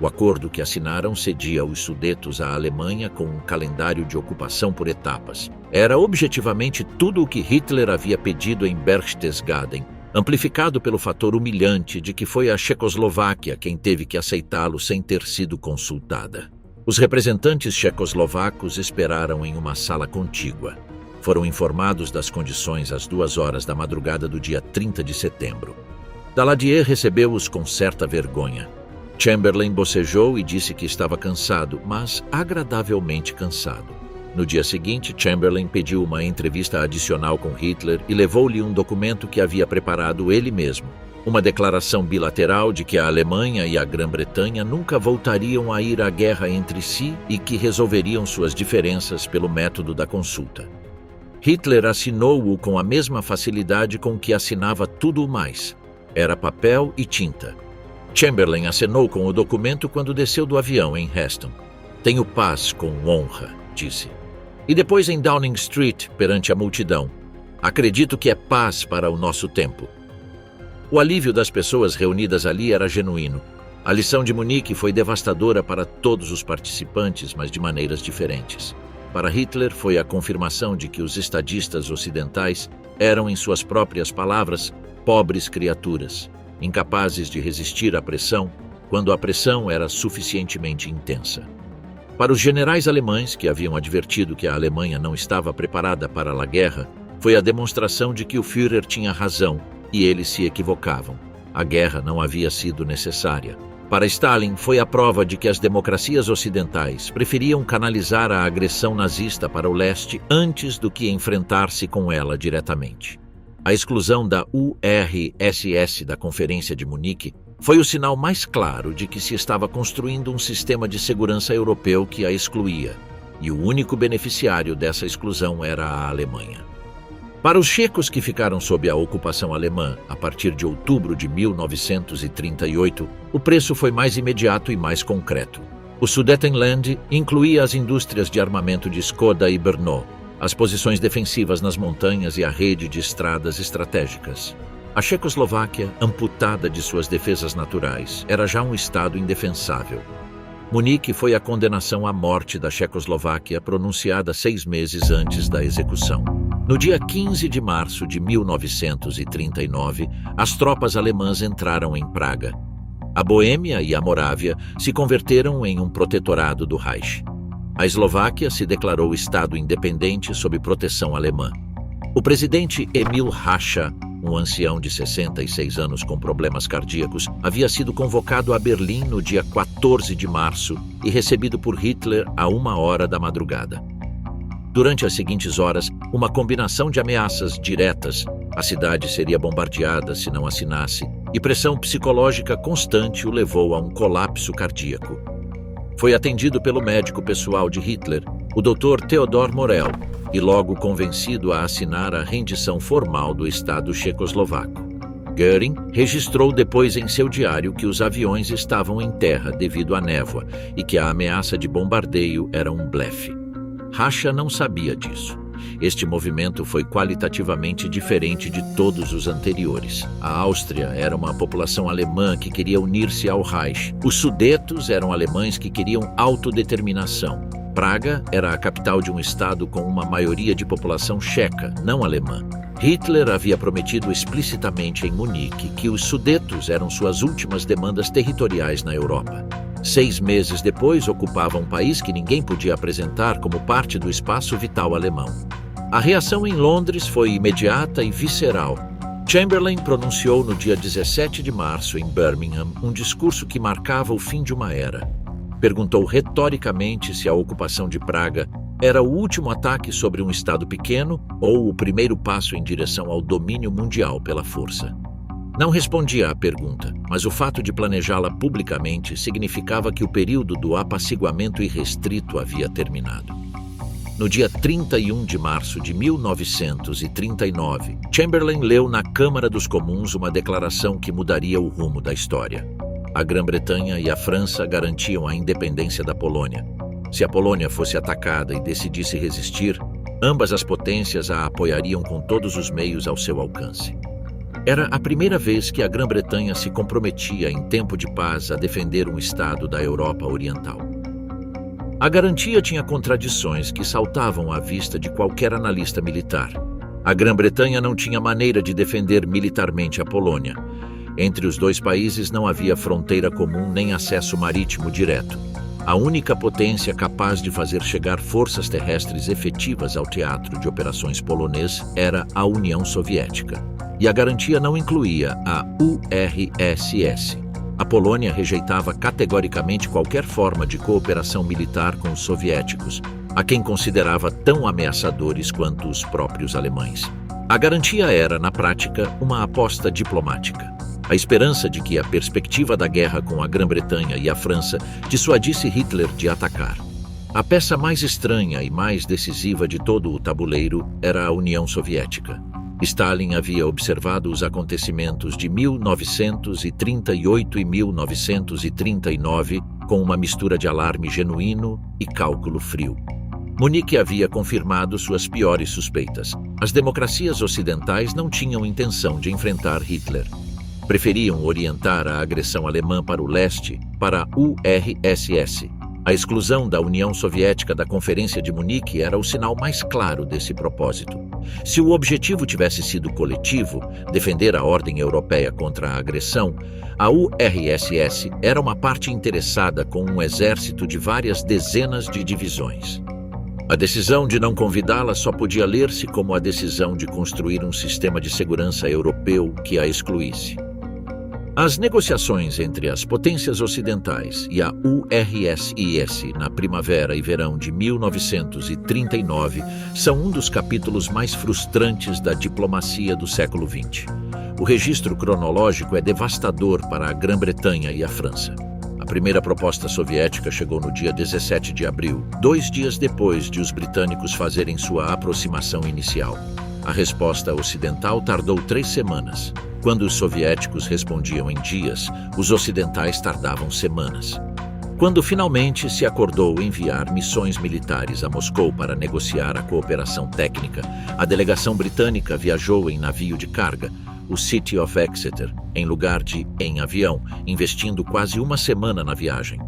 O acordo que assinaram cedia os Sudetos à Alemanha com um calendário de ocupação por etapas. Era objetivamente tudo o que Hitler havia pedido em Berchtesgaden, amplificado pelo fator humilhante de que foi a Checoslováquia quem teve que aceitá-lo sem ter sido consultada. Os representantes checoslovacos esperaram em uma sala contígua. Foram informados das condições às 2 horas da madrugada do dia 30 de setembro. Daladier recebeu-os com certa vergonha. Chamberlain bocejou e disse que estava cansado, mas agradavelmente cansado. No dia seguinte, Chamberlain pediu uma entrevista adicional com Hitler e levou-lhe um documento que havia preparado ele mesmo. Uma declaração bilateral de que a Alemanha e a Grã-Bretanha nunca voltariam a ir à guerra entre si e que resolveriam suas diferenças pelo método da consulta. Hitler assinou-o com a mesma facilidade com que assinava tudo o mais. Era papel e tinta. Chamberlain acenou com o documento quando desceu do avião em Heston. "Tenho paz com honra", disse. E depois em Downing Street, perante a multidão. "Acredito que é paz para o nosso tempo." O alívio das pessoas reunidas ali era genuíno. A lição de Munique foi devastadora para todos os participantes, mas de maneiras diferentes. Para Hitler, foi a confirmação de que os estadistas ocidentais eram, em suas próprias palavras, pobres criaturas, incapazes de resistir à pressão quando a pressão era suficientemente intensa. Para os generais alemães, que haviam advertido que a Alemanha não estava preparada para a guerra, foi a demonstração de que o Führer tinha razão e eles se equivocavam. A guerra não havia sido necessária. Para Stalin, foi a prova de que as democracias ocidentais preferiam canalizar a agressão nazista para o leste antes do que enfrentar-se com ela diretamente. A exclusão da URSS da Conferência de Munique foi o sinal mais claro de que se estava construindo um sistema de segurança europeu que a excluía, e o único beneficiário dessa exclusão era a Alemanha. Para os checos que ficaram sob a ocupação alemã a partir de outubro de 1938, o preço foi mais imediato e mais concreto. O Sudetenland incluía as indústrias de armamento de Skoda e Brno, as posições defensivas nas montanhas e a rede de estradas estratégicas. A Checoslováquia, amputada de suas defesas naturais, era já um estado indefensável. Munique foi a condenação à morte da Checoslováquia pronunciada 6 meses antes da execução. No dia 15 de março de 1939, as tropas alemãs entraram em Praga. A Boêmia e a Morávia se converteram em um protetorado do Reich. A Eslováquia se declarou Estado independente sob proteção alemã. O presidente Emil Hácha, um ancião de 66 anos com problemas cardíacos, havia sido convocado a Berlim no dia 14 de março e recebido por Hitler a 1h da madrugada. Durante as seguintes horas, uma combinação de ameaças diretas, a cidade seria bombardeada se não assinasse, e pressão psicológica constante o levou a um colapso cardíaco. Foi atendido pelo médico pessoal de Hitler, o Dr. Theodor Morell, e logo convencido a assinar a rendição formal do Estado checoslovaco. Göring registrou depois em seu diário que os aviões estavam em terra devido à névoa e que a ameaça de bombardeio era um blefe. Hácha não sabia disso. Este movimento foi qualitativamente diferente de todos os anteriores. A Áustria era uma população alemã que queria unir-se ao Reich. Os Sudetos eram alemães que queriam autodeterminação. Praga era a capital de um estado com uma maioria de população checa, não alemã. Hitler havia prometido explicitamente em Munique que os Sudetos eram suas últimas demandas territoriais na Europa. 6 meses depois, ocupava um país que ninguém podia apresentar como parte do espaço vital alemão. A reação em Londres foi imediata e visceral. Chamberlain pronunciou no dia 17 de março, em Birmingham, um discurso que marcava o fim de uma era. Perguntou retoricamente se a ocupação de Praga era o último ataque sobre um estado pequeno ou o primeiro passo em direção ao domínio mundial pela força. Não respondia à pergunta, mas o fato de planejá-la publicamente significava que o período do apaciguamento irrestrito havia terminado. No dia 31 de março de 1939, Chamberlain leu na Câmara dos Comuns uma declaração que mudaria o rumo da história. A Grã-Bretanha e a França garantiam a independência da Polônia. Se a Polônia fosse atacada e decidisse resistir, ambas as potências a apoiariam com todos os meios ao seu alcance. Era a primeira vez que a Grã-Bretanha se comprometia em tempo de paz a defender um estado da Europa Oriental. A garantia tinha contradições que saltavam à vista de qualquer analista militar. A Grã-Bretanha não tinha maneira de defender militarmente a Polônia. Entre os dois países não havia fronteira comum nem acesso marítimo direto. A única potência capaz de fazer chegar forças terrestres efetivas ao teatro de operações polonês era a União Soviética. E a garantia não incluía a URSS. A Polônia rejeitava categoricamente qualquer forma de cooperação militar com os soviéticos, a quem considerava tão ameaçadores quanto os próprios alemães. A garantia era, na prática, uma aposta diplomática. A esperança de que a perspectiva da guerra com a Grã-Bretanha e a França dissuadisse Hitler de atacar. A peça mais estranha e mais decisiva de todo o tabuleiro era a União Soviética. Stalin havia observado os acontecimentos de 1938 e 1939 com uma mistura de alarme genuíno e cálculo frio. Munique havia confirmado suas piores suspeitas. As democracias ocidentais não tinham intenção de enfrentar Hitler. Preferiam orientar a agressão alemã para o leste, para a URSS. A exclusão da União Soviética da Conferência de Munique era o sinal mais claro desse propósito. Se o objetivo tivesse sido coletivo, defender a ordem europeia contra a agressão, a URSS era uma parte interessada com um exército de várias dezenas de divisões. A decisão de não convidá-la só podia ler-se como a decisão de construir um sistema de segurança europeu que a excluísse. As negociações entre as potências ocidentais e a URSS na primavera e verão de 1939 são um dos capítulos mais frustrantes da diplomacia do século XX. O registro cronológico é devastador para a Grã-Bretanha e a França. A primeira proposta soviética chegou no dia 17 de abril, 2 dias depois de os britânicos fazerem sua aproximação inicial. A resposta ocidental tardou 3 semanas. Quando os soviéticos respondiam em dias, os ocidentais tardavam semanas. Quando finalmente se acordou enviar missões militares a Moscou para negociar a cooperação técnica, a delegação britânica viajou em navio de carga, o City of Exeter, em lugar de em avião, investindo quase uma semana na viagem.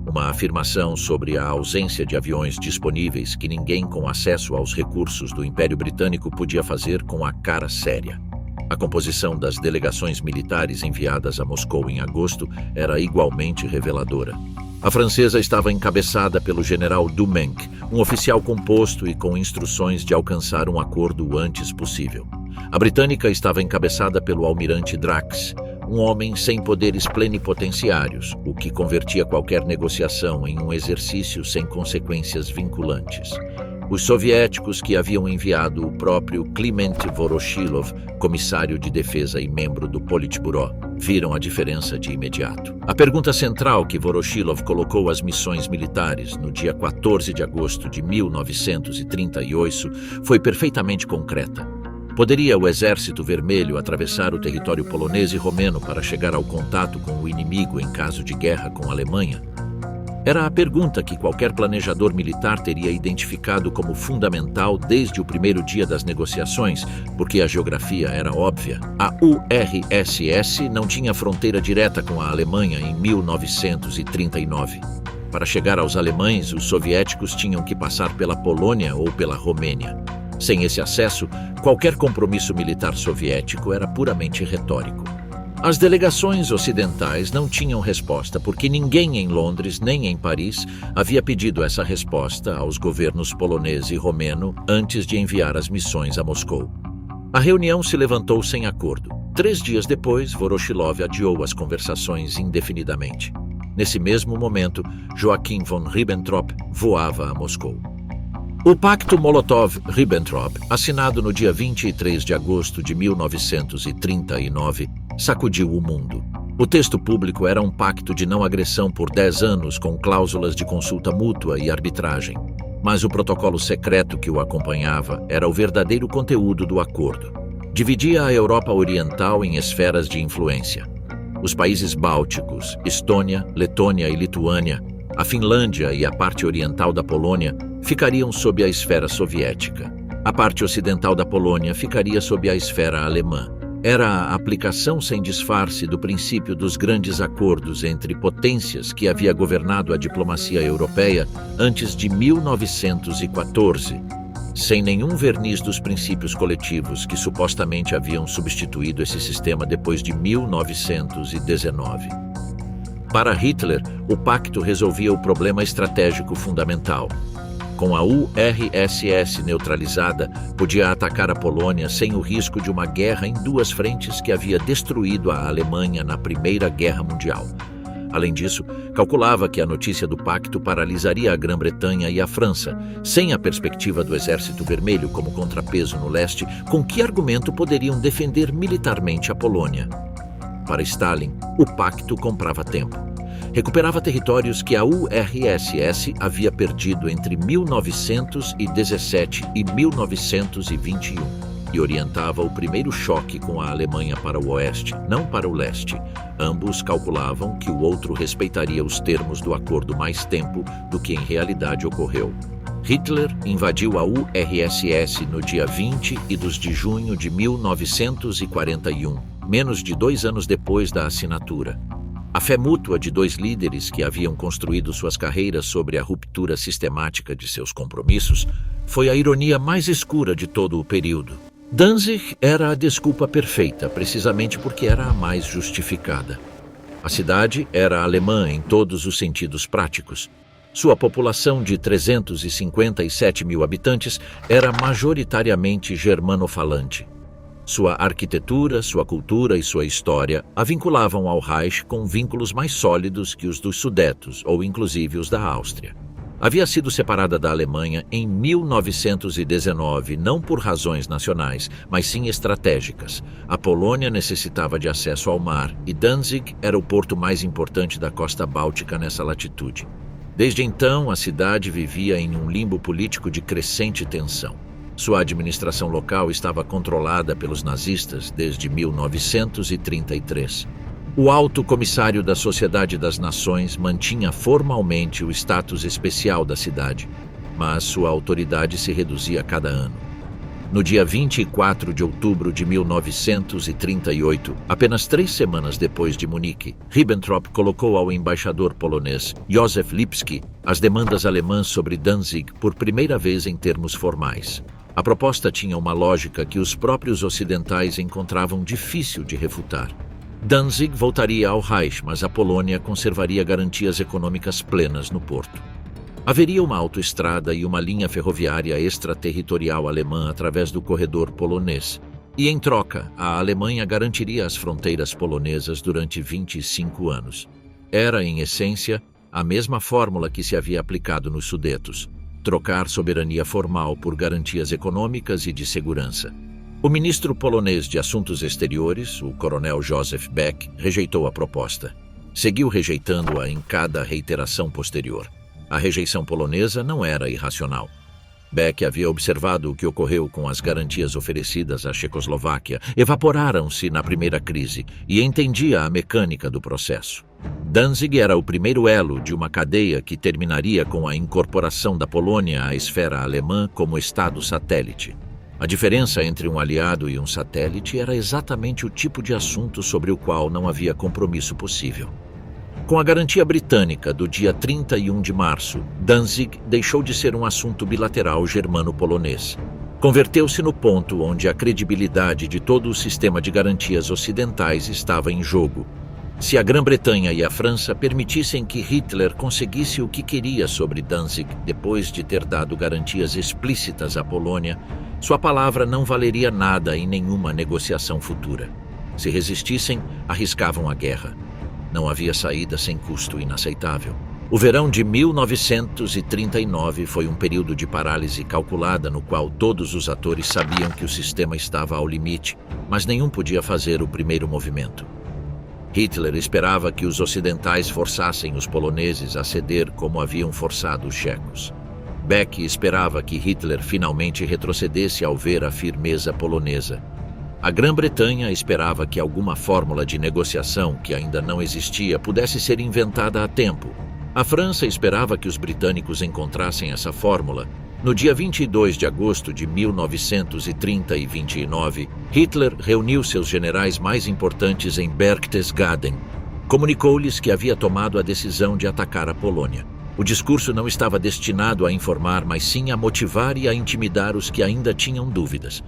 Uma afirmação sobre a ausência de aviões disponíveis que ninguém com acesso aos recursos do Império Britânico podia fazer com a cara séria. A composição das delegações militares enviadas a Moscou em agosto era igualmente reveladora. A francesa estava encabeçada pelo general Dumenc, um oficial composto e com instruções de alcançar um acordo o antes possível. A britânica estava encabeçada pelo almirante Drax, um homem sem poderes plenipotenciários, o que convertia qualquer negociação em um exercício sem consequências vinculantes. Os soviéticos, que haviam enviado o próprio Kliment Voroshilov, comissário de defesa e membro do Politburo, viram a diferença de imediato. A pergunta central que Voroshilov colocou às missões militares no dia 14 de agosto de 1938 foi perfeitamente concreta. Poderia o Exército Vermelho atravessar o território polonês e romeno para chegar ao contato com o inimigo em caso de guerra com a Alemanha? Era a pergunta que qualquer planejador militar teria identificado como fundamental desde o primeiro dia das negociações, porque a geografia era óbvia. A URSS não tinha fronteira direta com a Alemanha em 1939. Para chegar aos alemães, os soviéticos tinham que passar pela Polônia ou pela Romênia. Sem esse acesso, qualquer compromisso militar soviético era puramente retórico. As delegações ocidentais não tinham resposta porque ninguém em Londres nem em Paris havia pedido essa resposta aos governos polonês e romeno antes de enviar as missões a Moscou. A reunião se levantou sem acordo. 3 dias depois, Voroshilov adiou as conversações indefinidamente. Nesse mesmo momento, Joachim von Ribbentrop voava a Moscou. O Pacto Molotov-Ribbentrop, assinado no dia 23 de agosto de 1939, sacudiu o mundo. O texto público era um pacto de não agressão por 10 anos com cláusulas de consulta mútua e arbitragem. Mas o protocolo secreto que o acompanhava era o verdadeiro conteúdo do acordo. Dividia a Europa Oriental em esferas de influência. Os países bálticos, Estônia, Letônia e Lituânia, a Finlândia e a parte oriental da Polônia ficariam sob a esfera soviética. A parte ocidental da Polônia ficaria sob a esfera alemã. Era a aplicação sem disfarce do princípio dos grandes acordos entre potências que havia governado a diplomacia europeia antes de 1914, sem nenhum verniz dos princípios coletivos que supostamente haviam substituído esse sistema depois de 1919. Para Hitler, o pacto resolvia o problema estratégico fundamental. Com a URSS neutralizada, podia atacar a Polônia sem o risco de uma guerra em 2 frentes que havia destruído a Alemanha na Primeira Guerra Mundial. Além disso, calculava que a notícia do pacto paralisaria a Grã-Bretanha e a França, sem a perspectiva do Exército Vermelho como contrapeso no leste, com que argumento poderiam defender militarmente a Polônia. Para Stalin, o pacto comprava tempo. Recuperava territórios que a URSS havia perdido entre 1917 e 1921 e orientava o primeiro choque com a Alemanha para o oeste, não para o leste. Ambos calculavam que o outro respeitaria os termos do acordo mais tempo do que em realidade ocorreu. Hitler invadiu a URSS no dia 20 de junho de 1941. menos de 2 anos depois da assinatura. A fé mútua de dois líderes que haviam construído suas carreiras sobre a ruptura sistemática de seus compromissos foi a ironia mais escura de todo o período. Danzig era a desculpa perfeita, precisamente porque era a mais justificada. A cidade era alemã em todos os sentidos práticos. Sua população de 357 mil habitantes era majoritariamente germanofalante. Sua arquitetura, sua cultura e sua história a vinculavam ao Reich com vínculos mais sólidos que os dos Sudetos, ou inclusive os da Áustria. Havia sido separada da Alemanha em 1919, não por razões nacionais, mas sim estratégicas. A Polônia necessitava de acesso ao mar e Danzig era o porto mais importante da costa báltica nessa latitude. Desde então, a cidade vivia em um limbo político de crescente tensão. Sua administração local estava controlada pelos nazistas desde 1933. O Alto Comissário da Sociedade das Nações mantinha formalmente o status especial da cidade, mas sua autoridade se reduzia a cada ano. No dia 24 de outubro de 1938, apenas 3 semanas depois de Munique, Ribbentrop colocou ao embaixador polonês Józef Lipski as demandas alemãs sobre Danzig por primeira vez em termos formais. A proposta tinha uma lógica que os próprios ocidentais encontravam difícil de refutar. Danzig voltaria ao Reich, mas a Polônia conservaria garantias econômicas plenas no porto. Haveria uma autoestrada e uma linha ferroviária extraterritorial alemã através do corredor polonês. E, em troca, a Alemanha garantiria as fronteiras polonesas durante 25 anos. Era, em essência, a mesma fórmula que se havia aplicado nos Sudetos: trocar soberania formal por garantias econômicas e de segurança. O ministro polonês de Assuntos Exteriores, o coronel Joseph Beck, rejeitou a proposta. Seguiu rejeitando-a em cada reiteração posterior. A rejeição polonesa não era irracional. Beck havia observado o que ocorreu com as garantias oferecidas à Checoslováquia. Evaporaram-se na primeira crise e entendia a mecânica do processo. Danzig era o primeiro elo de uma cadeia que terminaria com a incorporação da Polônia à esfera alemã como Estado satélite. A diferença entre um aliado e um satélite era exatamente o tipo de assunto sobre o qual não havia compromisso possível. Com a garantia britânica do dia 31 de março, Danzig deixou de ser um assunto bilateral germano-polonês. Converteu-se no ponto onde a credibilidade de todo o sistema de garantias ocidentais estava em jogo. Se a Grã-Bretanha e a França permitissem que Hitler conseguisse o que queria sobre Danzig depois de ter dado garantias explícitas à Polônia, sua palavra não valeria nada em nenhuma negociação futura. Se resistissem, arriscavam a guerra. Não havia saída sem custo inaceitável. O verão de 1939 foi um período de parálise calculada no qual todos os atores sabiam que o sistema estava ao limite, mas nenhum podia fazer o primeiro movimento. Hitler esperava que os ocidentais forçassem os poloneses a ceder como haviam forçado os checos. Beck esperava que Hitler finalmente retrocedesse ao ver a firmeza polonesa. A Grã-Bretanha esperava que alguma fórmula de negociação que ainda não existia pudesse ser inventada a tempo. A França esperava que os britânicos encontrassem essa fórmula. No dia 22 de agosto de 1929, Hitler reuniu seus generais mais importantes em Berchtesgaden. Comunicou-lhes que havia tomado a decisão de atacar a Polônia. O discurso não estava destinado a informar, mas sim a motivar e a intimidar os que ainda tinham dúvidas.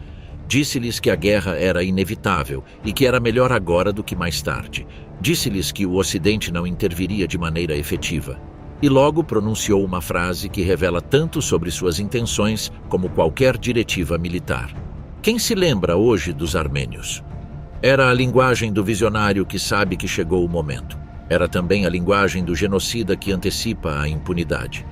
Disse-lhes que a guerra era inevitável e que era melhor agora do que mais tarde. Disse-lhes que o Ocidente não interviria de maneira efetiva. E logo pronunciou uma frase que revela tanto sobre suas intenções como qualquer diretiva militar. Quem se lembra hoje dos armênios? Era a linguagem do visionário que sabe que chegou o momento. Era também a linguagem do genocida que antecipa a impunidade.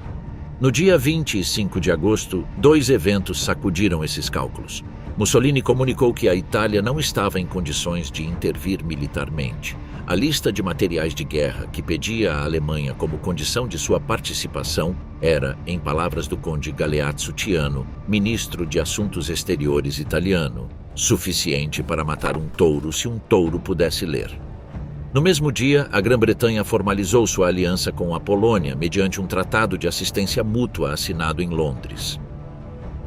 No dia 25 de agosto, 2 eventos sacudiram esses cálculos. Mussolini comunicou que a Itália não estava em condições de intervir militarmente. A lista de materiais de guerra que pedia à Alemanha como condição de sua participação era, em palavras do conde Galeazzo Ciano, ministro de Assuntos Exteriores italiano, suficiente para matar um touro se um touro pudesse ler. No mesmo dia, a Grã-Bretanha formalizou sua aliança com a Polônia mediante um tratado de assistência mútua assinado em Londres.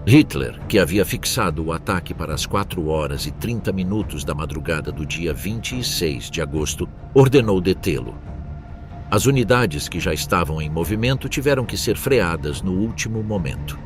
Hitler, que havia fixado o ataque para as 4h30 da madrugada do dia 26 de agosto, ordenou detê-lo. As unidades que já estavam em movimento tiveram que ser freadas no último momento.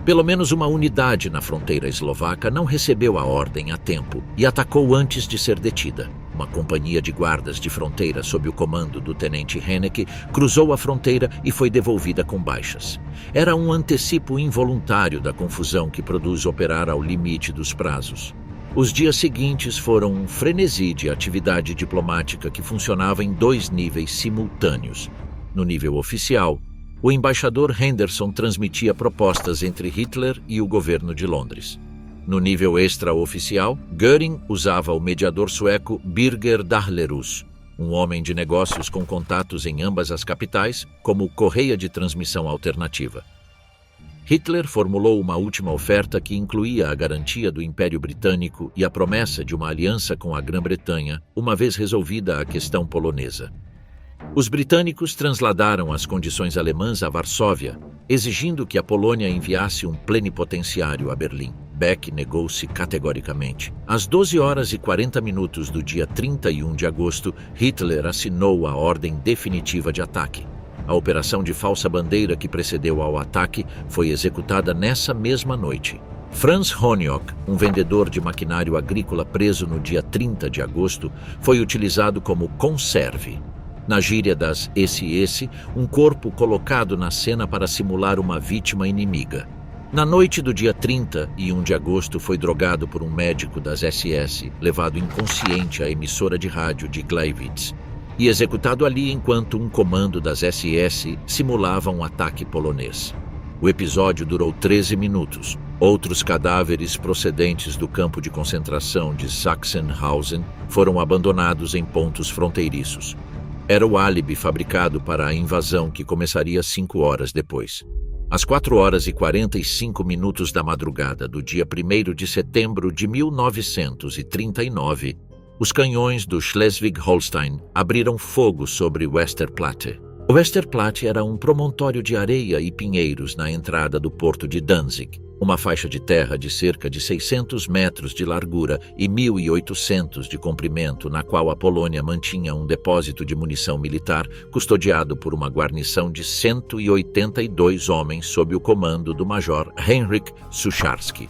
Pelo menos uma unidade na fronteira eslovaca não recebeu a ordem a tempo e atacou antes de ser detida. Uma companhia de guardas de fronteira sob o comando do tenente Henneck cruzou a fronteira e foi devolvida com baixas. Era um antecipo involuntário da confusão que produz operar ao limite dos prazos. Os dias seguintes foram um frenesi de atividade diplomática que funcionava em 2 níveis simultâneos. No nível oficial, o embaixador Henderson transmitia propostas entre Hitler e o governo de Londres. No nível extraoficial, Göring usava o mediador sueco Birger Dahlerus, um homem de negócios com contatos em ambas as capitais, como correia de transmissão alternativa. Hitler formulou uma última oferta que incluía a garantia do Império Britânico e a promessa de uma aliança com a Grã-Bretanha, uma vez resolvida a questão polonesa. Os britânicos transladaram as condições alemãs a Varsóvia, exigindo que a Polônia enviasse um plenipotenciário a Berlim. Beck negou-se categoricamente. Às 12h40 do dia 31 de agosto, Hitler assinou a ordem definitiva de ataque. A operação de falsa bandeira que precedeu ao ataque foi executada nessa mesma noite. Franz Honeock, um vendedor de maquinário agrícola preso no dia 30 de agosto, foi utilizado como conserve. Na gíria das SS, um corpo colocado na cena para simular uma vítima inimiga. Na noite do dia 31 de agosto foi drogado por um médico das SS, levado inconsciente à emissora de rádio de Gleiwitz e executado ali enquanto um comando das SS simulava um ataque polonês. O episódio durou 13 minutos. Outros cadáveres procedentes do campo de concentração de Sachsenhausen foram abandonados em pontos fronteiriços. Era o álibi fabricado para a invasão que começaria 5 horas depois. Às 4h45 da madrugada do dia 1º de setembro de 1939, os canhões do Schleswig-Holstein abriram fogo sobre Westerplatte. O Westerplatte era um promontório de areia e pinheiros na entrada do porto de Danzig, uma faixa de terra de cerca de 600 metros de largura e 1.800 de comprimento, na qual a Polônia mantinha um depósito de munição militar custodiado por uma guarnição de 182 homens sob o comando do major Henryk Sucharski.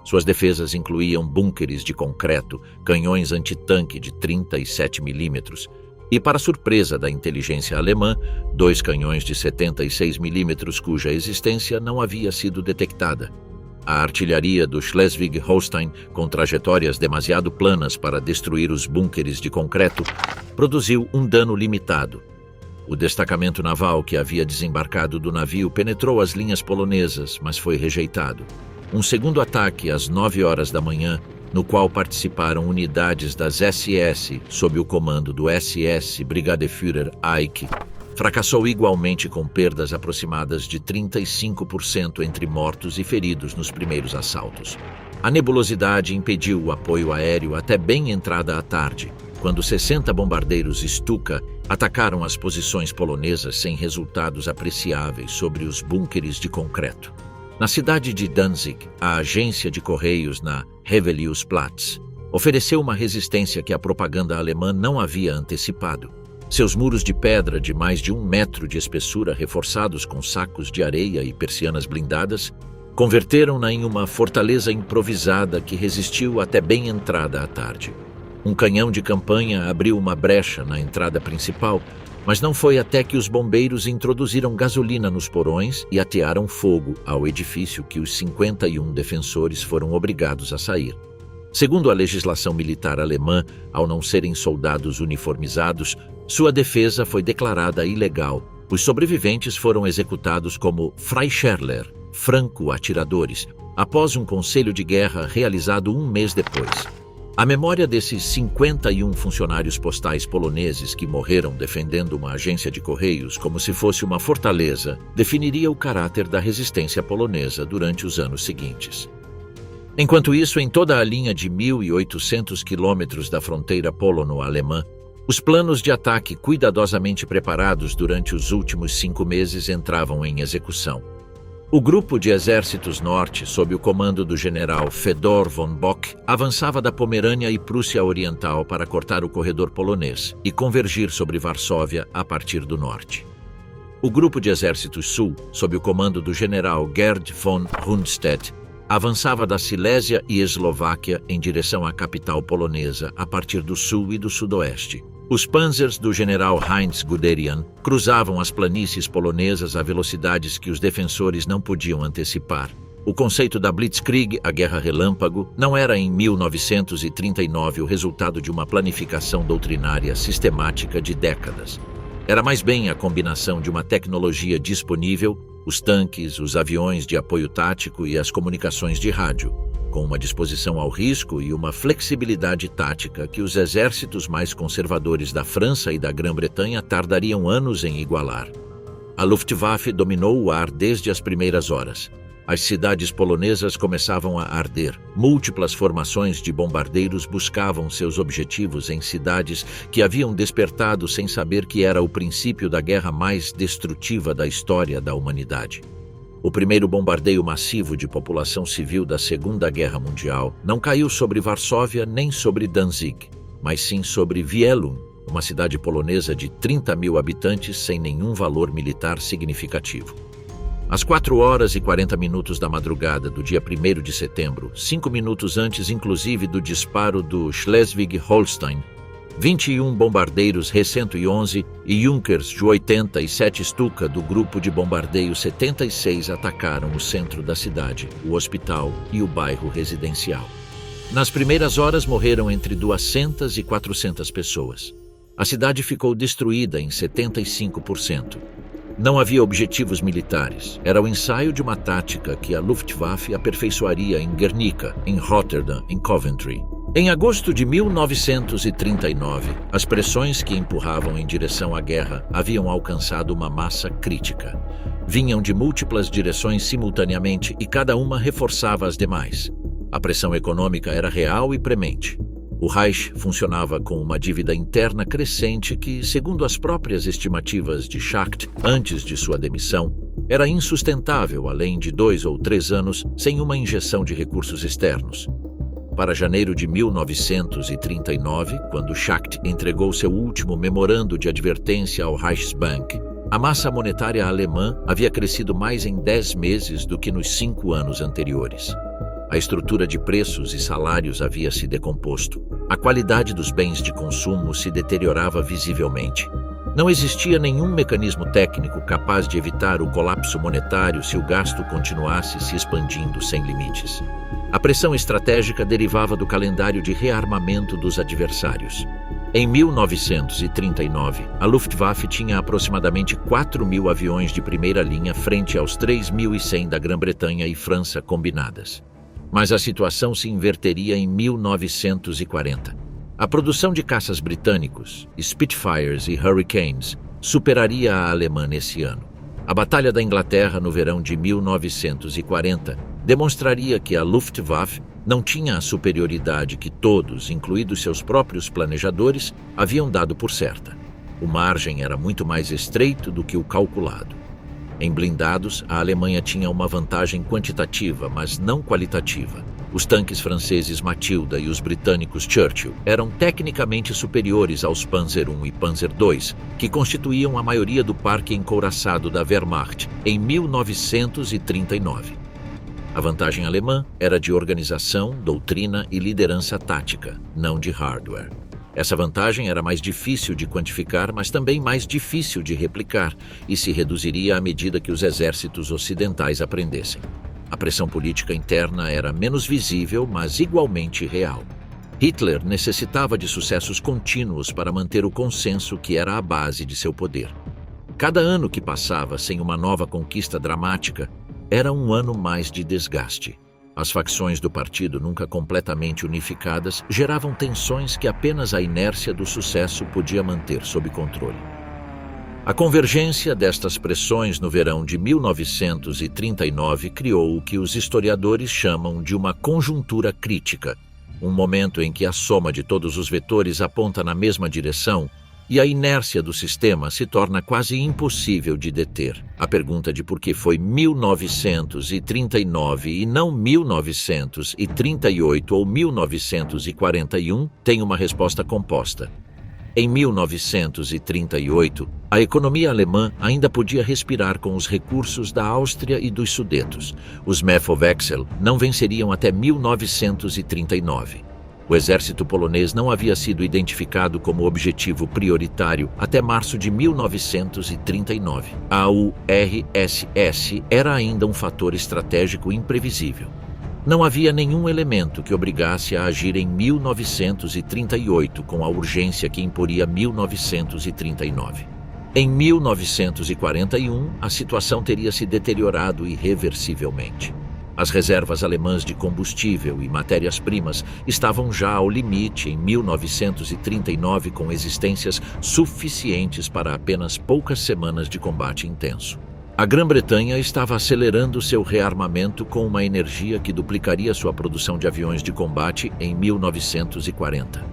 Suas defesas incluíam búnkeres de concreto, canhões antitanque de 37 milímetros, e, para surpresa da inteligência alemã, 2 canhões de 76 milímetros cuja existência não havia sido detectada. A artilharia do Schleswig-Holstein, com trajetórias demasiado planas para destruir os búnkeres de concreto, produziu um dano limitado. O destacamento naval que havia desembarcado do navio penetrou as linhas polonesas, mas foi rejeitado. Um segundo ataque às 9h da manhã, no qual participaram unidades das SS sob o comando do SS Brigadeführer Eicke, fracassou igualmente com perdas aproximadas de 35% entre mortos e feridos nos primeiros assaltos. A nebulosidade impediu o apoio aéreo até bem entrada à tarde, quando 60 bombardeiros Stuka atacaram as posições polonesas sem resultados apreciáveis sobre os búnkeres de concreto. Na cidade de Danzig, a agência de correios na Heveliusplatz ofereceu uma resistência que a propaganda alemã não havia antecipado. Seus muros de pedra de mais de 1 metro de espessura, reforçados com sacos de areia e persianas blindadas, converteram-na em uma fortaleza improvisada que resistiu até bem entrada à tarde. Um canhão de campanha abriu uma brecha na entrada principal, mas não foi até que os bombeiros introduziram gasolina nos porões e atearam fogo ao edifício que os 51 defensores foram obrigados a sair. Segundo a legislação militar alemã, ao não serem soldados uniformizados, sua defesa foi declarada ilegal. Os sobreviventes foram executados como Freischärler, franco-atiradores, após um conselho de guerra realizado 1 mês depois. A memória desses 51 funcionários postais poloneses que morreram defendendo uma agência de correios como se fosse uma fortaleza definiria o caráter da resistência polonesa durante os anos seguintes. Enquanto isso, em toda a linha de 1.800 quilômetros da fronteira polono-alemã, os planos de ataque cuidadosamente preparados durante os últimos 5 meses entravam em execução. O grupo de exércitos norte, sob o comando do general Fedor von Bock, avançava da Pomerânia e Prússia Oriental para cortar o corredor polonês e convergir sobre Varsóvia a partir do norte. O grupo de exércitos sul, sob o comando do general Gerd von Rundstedt, avançava da Silésia e Eslováquia em direção à capital polonesa a partir do sul e do sudoeste. Os panzers do general Heinz Guderian cruzavam as planícies polonesas a velocidades que os defensores não podiam antecipar. O conceito da Blitzkrieg, a guerra relâmpago, não era em 1939 o resultado de uma planificação doutrinária sistemática de décadas. Era mais bem a combinação de uma tecnologia disponível, os tanques, os aviões de apoio tático e as comunicações de rádio, com uma disposição ao risco e uma flexibilidade tática que os exércitos mais conservadores da França e da Grã-Bretanha tardariam anos em igualar. A Luftwaffe dominou o ar desde as primeiras horas. As cidades polonesas começavam a arder. Múltiplas formações de bombardeiros buscavam seus objetivos em cidades que haviam despertado sem saber que era o princípio da guerra mais destrutiva da história da humanidade. O primeiro bombardeio massivo de população civil da Segunda Guerra Mundial não caiu sobre Varsóvia nem sobre Danzig, mas sim sobre Wielun, uma cidade polonesa de 30 mil habitantes sem nenhum valor militar significativo. Às 4h40 da madrugada do dia 1º de setembro, 5 minutos antes inclusive do disparo do Schleswig-Holstein, 21 bombardeiros He-111 e Junkers Ju-80 e 7 Stuka do grupo de bombardeio 76 atacaram o centro da cidade, o hospital e o bairro residencial. Nas primeiras horas morreram entre 200 e 400 pessoas. A cidade ficou destruída em 75%. Não havia objetivos militares. Era o ensaio de uma tática que a Luftwaffe aperfeiçoaria em Guernica, em Rotterdam, em Coventry. Em agosto de 1939, as pressões que empurravam em direção à guerra haviam alcançado uma massa crítica. Vinham de múltiplas direções simultaneamente e cada uma reforçava as demais. A pressão econômica era real e premente. O Reich funcionava com uma dívida interna crescente que, segundo as próprias estimativas de Schacht antes de sua demissão, era insustentável além de 2 ou 3 anos sem uma injeção de recursos externos. Para janeiro de 1939, quando Schacht entregou seu último memorando de advertência ao Reichsbank, a massa monetária alemã havia crescido mais em 10 meses do que nos 5 anos anteriores. A estrutura de preços e salários havia se decomposto. A qualidade dos bens de consumo se deteriorava visivelmente. Não existia nenhum mecanismo técnico capaz de evitar o colapso monetário se o gasto continuasse se expandindo sem limites. A pressão estratégica derivava do calendário de rearmamento dos adversários. Em 1939, a Luftwaffe tinha aproximadamente 4.000 aviões de primeira linha frente aos 3.100 da Grã-Bretanha e França combinadas. Mas a situação se inverteria em 1940. A produção de caças britânicos, Spitfires e Hurricanes, superaria a alemã nesse ano. A Batalha da Inglaterra no verão de 1940 demonstraria que a Luftwaffe não tinha a superioridade que todos, incluídos seus próprios planejadores, haviam dado por certa. O margem era muito mais estreito do que o calculado. Em blindados, a Alemanha tinha uma vantagem quantitativa, mas não qualitativa. Os tanques franceses Matilda e os britânicos Churchill eram tecnicamente superiores aos Panzer I e Panzer II, que constituíam a maioria do parque encouraçado da Wehrmacht em 1939. A vantagem alemã era de organização, doutrina e liderança tática, não de hardware. Essa vantagem era mais difícil de quantificar, mas também mais difícil de replicar, e se reduziria à medida que os exércitos ocidentais aprendessem. A pressão política interna era menos visível, mas igualmente real. Hitler necessitava de sucessos contínuos para manter o consenso que era a base de seu poder. Cada ano que passava sem uma nova conquista dramática era um ano mais de desgaste. As facções do partido, nunca completamente unificadas, geravam tensões que apenas a inércia do sucesso podia manter sob controle. A convergência destas pressões no verão de 1939 criou o que os historiadores chamam de uma conjuntura crítica, um momento em que a soma de todos os vetores aponta na mesma direção e a inércia do sistema se torna quase impossível de deter. A pergunta de por que foi 1939 e não 1938 ou 1941 tem uma resposta composta. Em 1938, a economia alemã ainda podia respirar com os recursos da Áustria e dos Sudetos. Os Mefo-Wechsel não venceriam até 1939. O exército polonês não havia sido identificado como objetivo prioritário até março de 1939. A URSS era ainda um fator estratégico imprevisível. Não havia nenhum elemento que obrigasse a agir em 1938 com a urgência que imporia 1939. Em 1941, a situação teria se deteriorado irreversivelmente. As reservas alemãs de combustível e matérias-primas estavam já ao limite em 1939, com existências suficientes para apenas poucas semanas de combate intenso. A Grã-Bretanha estava acelerando seu rearmamento com uma energia que duplicaria sua produção de aviões de combate em 1940.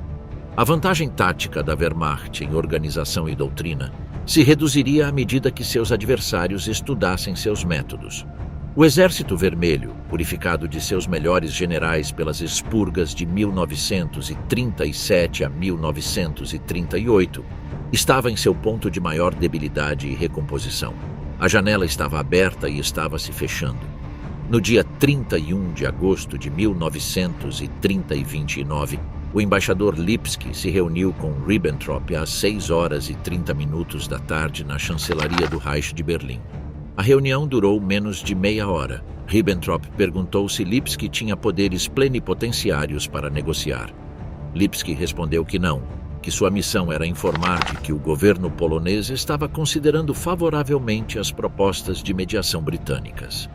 A vantagem tática da Wehrmacht em organização e doutrina se reduziria à medida que seus adversários estudassem seus métodos. O Exército Vermelho, purificado de seus melhores generais pelas expurgas de 1937 a 1938, estava em seu ponto de maior debilidade e recomposição. A janela estava aberta e estava se fechando. No dia 31 de agosto de 1929, o embaixador Lipski se reuniu com Ribbentrop às 6h30 da tarde na chancelaria do Reich de Berlim. A reunião durou menos de meia hora. Ribbentrop perguntou se Lipski tinha poderes plenipotenciários para negociar. Lipski respondeu que não, que sua missão era informar de que o governo polonês estava considerando favoravelmente as propostas de mediação britânicas.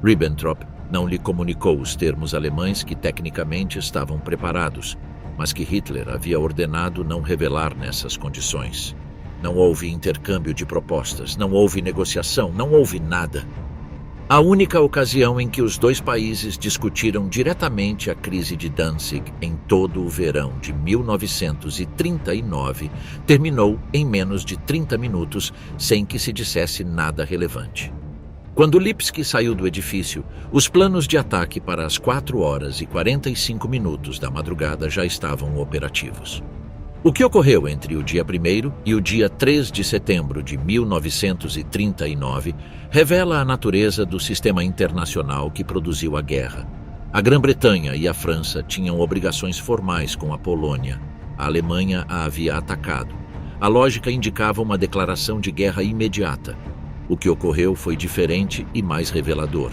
Ribbentrop não lhe comunicou os termos alemães que tecnicamente estavam preparados, mas que Hitler havia ordenado não revelar nessas condições. Não houve intercâmbio de propostas, não houve negociação, não houve nada. A única ocasião em que os dois países discutiram diretamente a crise de Danzig em todo o verão de 1939 terminou em menos de 30 minutos sem que se dissesse nada relevante. Quando Lipski saiu do edifício, os planos de ataque para as 4h45 da madrugada já estavam operativos. O que ocorreu entre o dia 1º e o dia 3 de setembro de 1939 revela a natureza do sistema internacional que produziu a guerra. A Grã-Bretanha e a França tinham obrigações formais com a Polônia. A Alemanha a havia atacado. A lógica indicava uma declaração de guerra imediata. O que ocorreu foi diferente e mais revelador.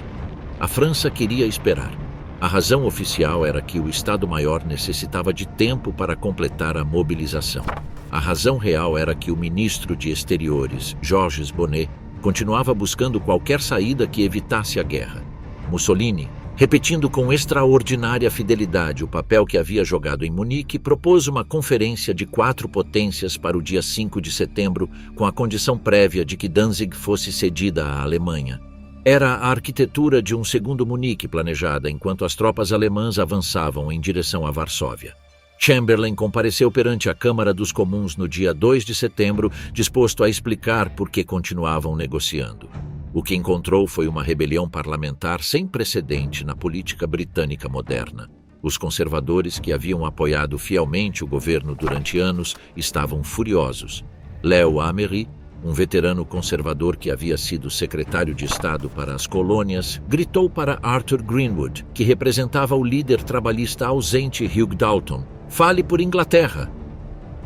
A França queria esperar. A razão oficial era que o Estado-Maior necessitava de tempo para completar a mobilização. A razão real era que o ministro de Exteriores, Georges Bonnet, continuava buscando qualquer saída que evitasse a guerra. Mussolini, repetindo com extraordinária fidelidade o papel que havia jogado em Munique, propôs uma conferência de 4 potências para o dia 5 de setembro, com a condição prévia de que Danzig fosse cedida à Alemanha. Era a arquitetura de um segundo Munique planejada enquanto as tropas alemãs avançavam em direção a Varsóvia. Chamberlain compareceu perante a Câmara dos Comuns no dia 2 de setembro, disposto a explicar por que continuavam negociando. O que encontrou foi uma rebelião parlamentar sem precedente na política britânica moderna. Os conservadores, que haviam apoiado fielmente o governo durante anos, estavam furiosos. Léo Amery, um veterano conservador que havia sido secretário de Estado para as colônias, gritou para Arthur Greenwood, que representava o líder trabalhista ausente Hugh Dalton: "Fale por Inglaterra."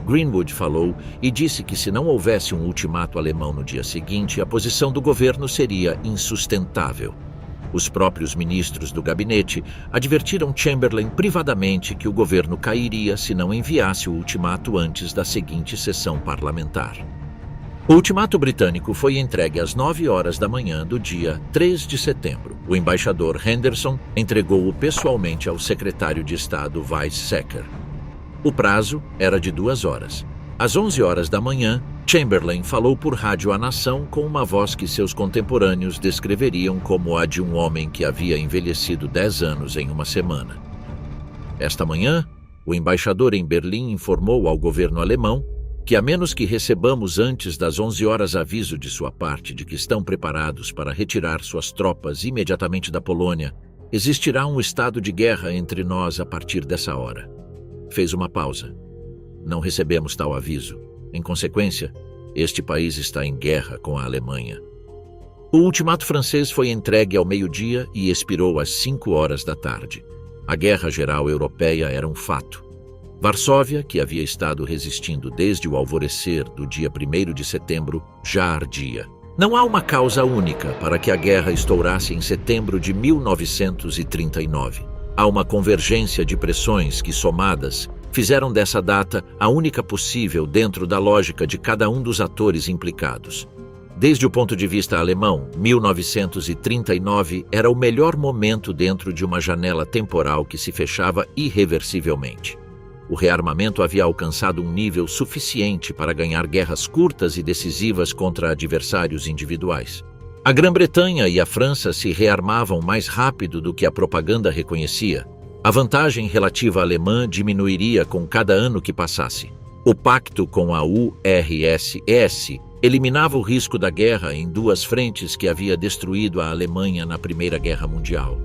Greenwood falou e disse que se não houvesse um ultimato alemão no dia seguinte, a posição do governo seria insustentável. Os próprios ministros do gabinete advertiram Chamberlain privadamente que o governo cairia se não enviasse o ultimato antes da seguinte sessão parlamentar. O ultimato britânico foi entregue às 9h da manhã do dia 3 de setembro. O embaixador Henderson entregou-o pessoalmente ao secretário de Estado Weizsäcker. O prazo era de 2 horas. Às 11h da manhã, Chamberlain falou por rádio à nação com uma voz que seus contemporâneos descreveriam como a de um homem que havia envelhecido 10 anos em uma semana. Esta manhã, o embaixador em Berlim informou ao governo alemão que a menos que recebamos antes das 11 horas aviso de sua parte de que estão preparados para retirar suas tropas imediatamente da Polônia, existirá um estado de guerra entre nós a partir dessa hora. Fez uma pausa. Não recebemos tal aviso. Em consequência, este país está em guerra com a Alemanha. O ultimato francês foi entregue ao meio-dia e expirou às 5 horas da tarde. A guerra geral europeia era um fato. Varsóvia, que havia estado resistindo desde o alvorecer do dia 1º de setembro, já ardia. Não há uma causa única para que a guerra estourasse em setembro de 1939. Há uma convergência de pressões que, somadas, fizeram dessa data a única possível dentro da lógica de cada um dos atores implicados. Desde o ponto de vista alemão, 1939 era o melhor momento dentro de uma janela temporal que se fechava irreversivelmente. O rearmamento havia alcançado um nível suficiente para ganhar guerras curtas e decisivas contra adversários individuais. A Grã-Bretanha e a França se rearmavam mais rápido do que a propaganda reconhecia. A vantagem relativa alemã diminuiria com cada ano que passasse. O pacto com a URSS eliminava o risco da guerra em duas frentes que havia destruído a Alemanha na Primeira Guerra Mundial.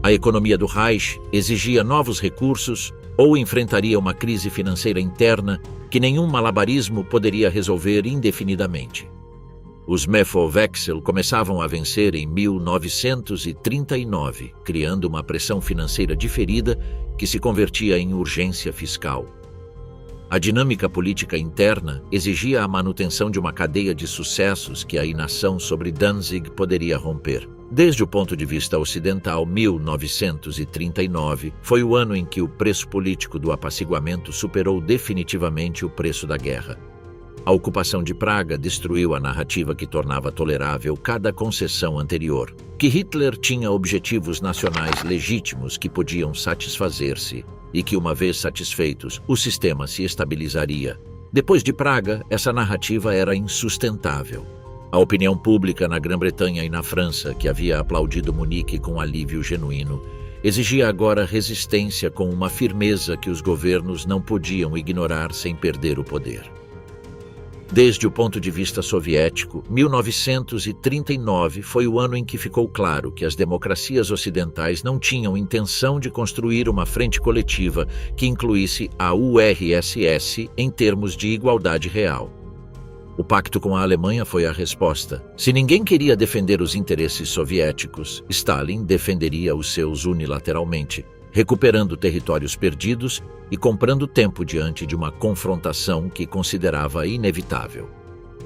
A economia do Reich exigia novos recursos ou enfrentaria uma crise financeira interna que nenhum malabarismo poderia resolver indefinidamente. Os Mefo-Wechsel começavam a vencer em 1939, criando uma pressão financeira diferida que se convertia em urgência fiscal. A dinâmica política interna exigia a manutenção de uma cadeia de sucessos que a inação sobre Danzig poderia romper. Desde o ponto de vista ocidental, 1939 foi o ano em que o preço político do apaciguamento superou definitivamente o preço da guerra. A ocupação de Praga destruiu a narrativa que tornava tolerável cada concessão anterior, que Hitler tinha objetivos nacionais legítimos que podiam satisfazer-se e que, uma vez satisfeitos, o sistema se estabilizaria. Depois de Praga, essa narrativa era insustentável. A opinião pública na Grã-Bretanha e na França, que havia aplaudido Munique com alívio genuíno, exigia agora resistência com uma firmeza que os governos não podiam ignorar sem perder o poder. Desde o ponto de vista soviético, 1939 foi o ano em que ficou claro que as democracias ocidentais não tinham intenção de construir uma frente coletiva que incluísse a URSS em termos de igualdade real. O pacto com a Alemanha foi a resposta. Se ninguém queria defender os interesses soviéticos, Stalin defenderia os seus unilateralmente, recuperando territórios perdidos e comprando tempo diante de uma confrontação que considerava inevitável.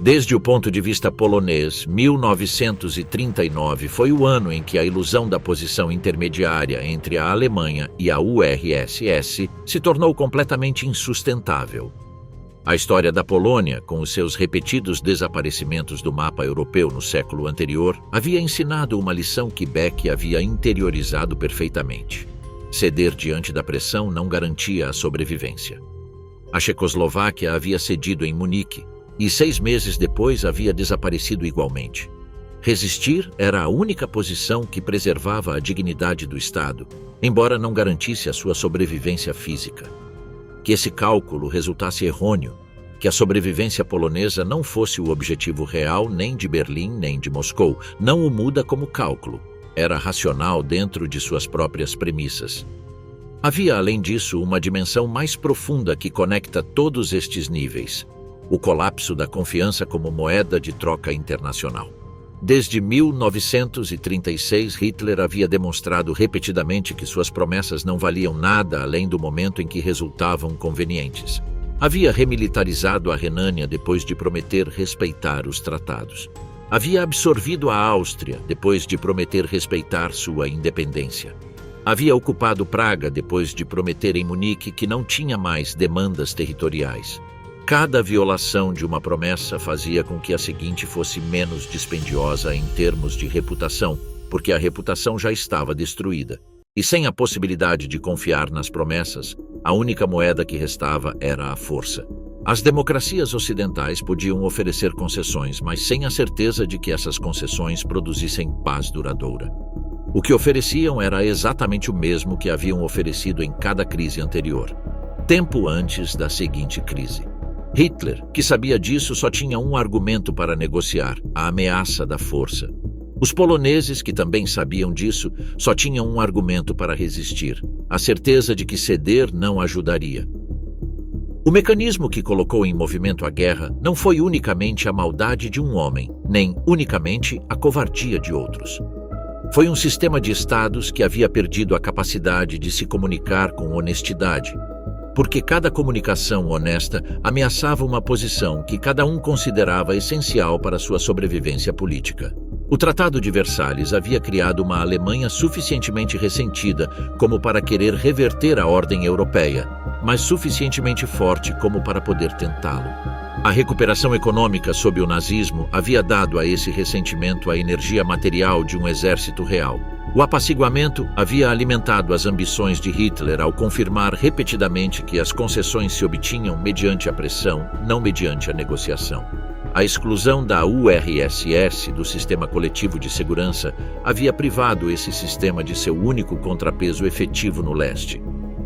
Desde o ponto de vista polonês, 1939 foi o ano em que a ilusão da posição intermediária entre a Alemanha e a URSS se tornou completamente insustentável. A história da Polônia, com os seus repetidos desaparecimentos do mapa europeu no século anterior, havia ensinado uma lição que Beck havia interiorizado perfeitamente. Ceder diante da pressão não garantia a sobrevivência. A Checoslováquia havia cedido em Munique e 6 meses depois havia desaparecido igualmente. Resistir era a única posição que preservava a dignidade do Estado, embora não garantisse a sua sobrevivência física. Que esse cálculo resultasse errôneo, que a sobrevivência polonesa não fosse o objetivo real nem de Berlim nem de Moscou, não o muda como cálculo. Era racional dentro de suas próprias premissas. Havia, além disso, uma dimensão mais profunda que conecta todos estes níveis: o colapso da confiança como moeda de troca internacional. Desde 1936, Hitler havia demonstrado repetidamente que suas promessas não valiam nada além do momento em que resultavam convenientes. Havia remilitarizado a Renânia depois de prometer respeitar os tratados. Havia absorvido a Áustria depois de prometer respeitar sua independência. Havia ocupado Praga depois de prometer em Munique que não tinha mais demandas territoriais. Cada violação de uma promessa fazia com que a seguinte fosse menos dispendiosa em termos de reputação, porque a reputação já estava destruída. E sem a possibilidade de confiar nas promessas, a única moeda que restava era a força. As democracias ocidentais podiam oferecer concessões, mas sem a certeza de que essas concessões produzissem paz duradoura. O que ofereciam era exatamente o mesmo que haviam oferecido em cada crise anterior, tempo antes da seguinte crise. Hitler, que sabia disso, só tinha um argumento para negociar: a ameaça da força. Os poloneses, que também sabiam disso, só tinham um argumento para resistir: a certeza de que ceder não ajudaria. O mecanismo que colocou em movimento a guerra não foi unicamente a maldade de um homem, nem unicamente a covardia de outros. Foi um sistema de estados que havia perdido a capacidade de se comunicar com honestidade, porque cada comunicação honesta ameaçava uma posição que cada um considerava essencial para sua sobrevivência política. O Tratado de Versalhes havia criado uma Alemanha suficientemente ressentida como para querer reverter a ordem europeia, mas suficientemente forte como para poder tentá-lo. A recuperação econômica sob o nazismo havia dado a esse ressentimento a energia material de um exército real. O apaciguamento havia alimentado as ambições de Hitler ao confirmar repetidamente que as concessões se obtinham mediante a pressão, não mediante a negociação. A exclusão da URSS do sistema coletivo de segurança havia privado esse sistema de seu único contrapeso efetivo no leste.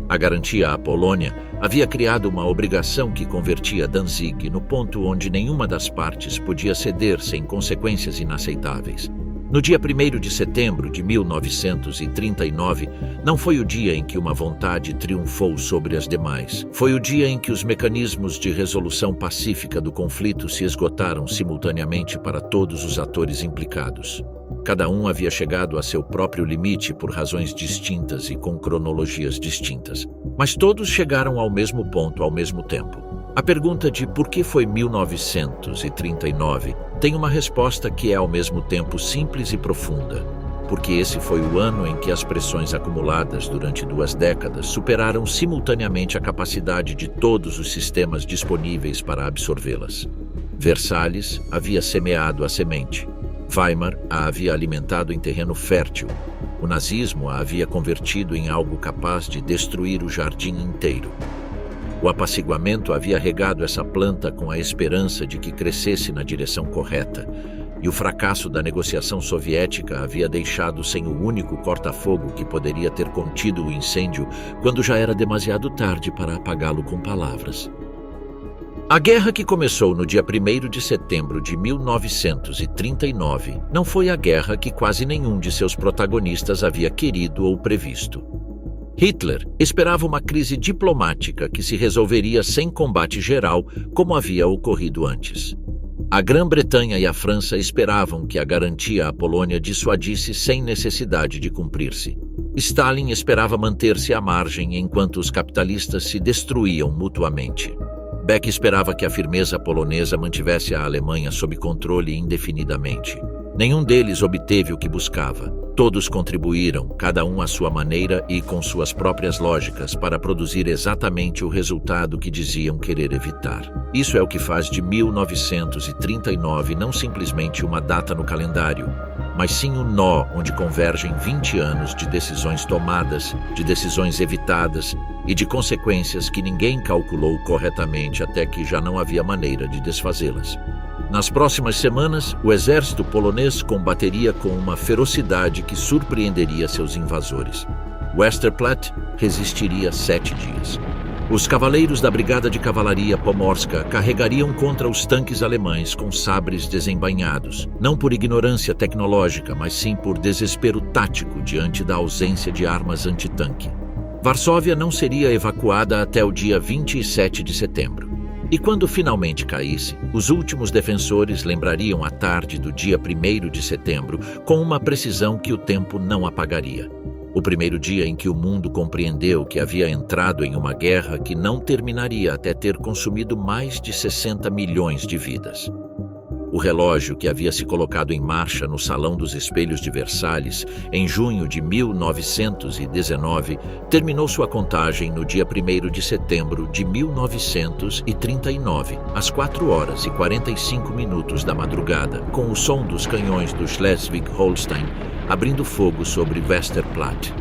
A garantia à Polônia havia criado uma obrigação que convertia Danzig no ponto onde nenhuma das partes podia ceder sem consequências inaceitáveis. No dia 1º de setembro de 1939, não foi o dia em que uma vontade triunfou sobre as demais. Foi o dia em que os mecanismos de resolução pacífica do conflito se esgotaram simultaneamente para todos os atores implicados. Cada um havia chegado a seu próprio limite por razões distintas e com cronologias distintas, mas todos chegaram ao mesmo ponto ao mesmo tempo. A pergunta de por que foi 1939 tem uma resposta que é ao mesmo tempo simples e profunda, porque esse foi o ano em que as pressões acumuladas durante 2 décadas superaram simultaneamente a capacidade de todos os sistemas disponíveis para absorvê-las. Versalhes havia semeado a semente. Weimar a havia alimentado em terreno fértil. O nazismo a havia convertido em algo capaz de destruir o jardim inteiro. O apaciguamento havia regado essa planta com a esperança de que crescesse na direção correta, e o fracasso da negociação soviética havia deixado sem o único corta-fogo que poderia ter contido o incêndio quando já era demasiado tarde para apagá-lo com palavras. A guerra que começou no dia 1º de setembro de 1939 não foi a guerra que quase nenhum de seus protagonistas havia querido ou previsto. Hitler esperava uma crise diplomática que se resolveria sem combate geral, como havia ocorrido antes. A Grã-Bretanha e a França esperavam que a garantia à Polônia dissuadisse sem necessidade de cumprir-se. Stalin esperava manter-se à margem enquanto os capitalistas se destruíam mutuamente. Beck esperava que a firmeza polonesa mantivesse a Alemanha sob controle indefinidamente. Nenhum deles obteve o que buscava. Todos contribuíram, cada um à sua maneira e com suas próprias lógicas, para produzir exatamente o resultado que diziam querer evitar. Isso é o que faz de 1939 não simplesmente uma data no calendário, mas sim um nó onde convergem 20 anos de decisões tomadas, de decisões evitadas e de consequências que ninguém calculou corretamente até que já não havia maneira de desfazê-las. Nas próximas semanas, o exército polonês combateria com uma ferocidade que surpreenderia seus invasores. Westerplatte resistiria 7 dias. Os cavaleiros da Brigada de Cavalaria Pomorska carregariam contra os tanques alemães com sabres desembainhados, não por ignorância tecnológica, mas sim por desespero tático diante da ausência de armas antitanque. Varsóvia não seria evacuada até o dia 27 de setembro. E quando finalmente caísse, os últimos defensores lembrariam a tarde do dia 1º de setembro com uma precisão que o tempo não apagaria. O primeiro dia em que o mundo compreendeu que havia entrado em uma guerra que não terminaria até ter consumido mais de 60 milhões de vidas. O relógio que havia se colocado em marcha no Salão dos Espelhos de Versalhes em junho de 1919 terminou sua contagem no dia 1º de setembro de 1939, às 4h45 da madrugada, com o som dos canhões do Schleswig-Holstein abrindo fogo sobre Westerplatte.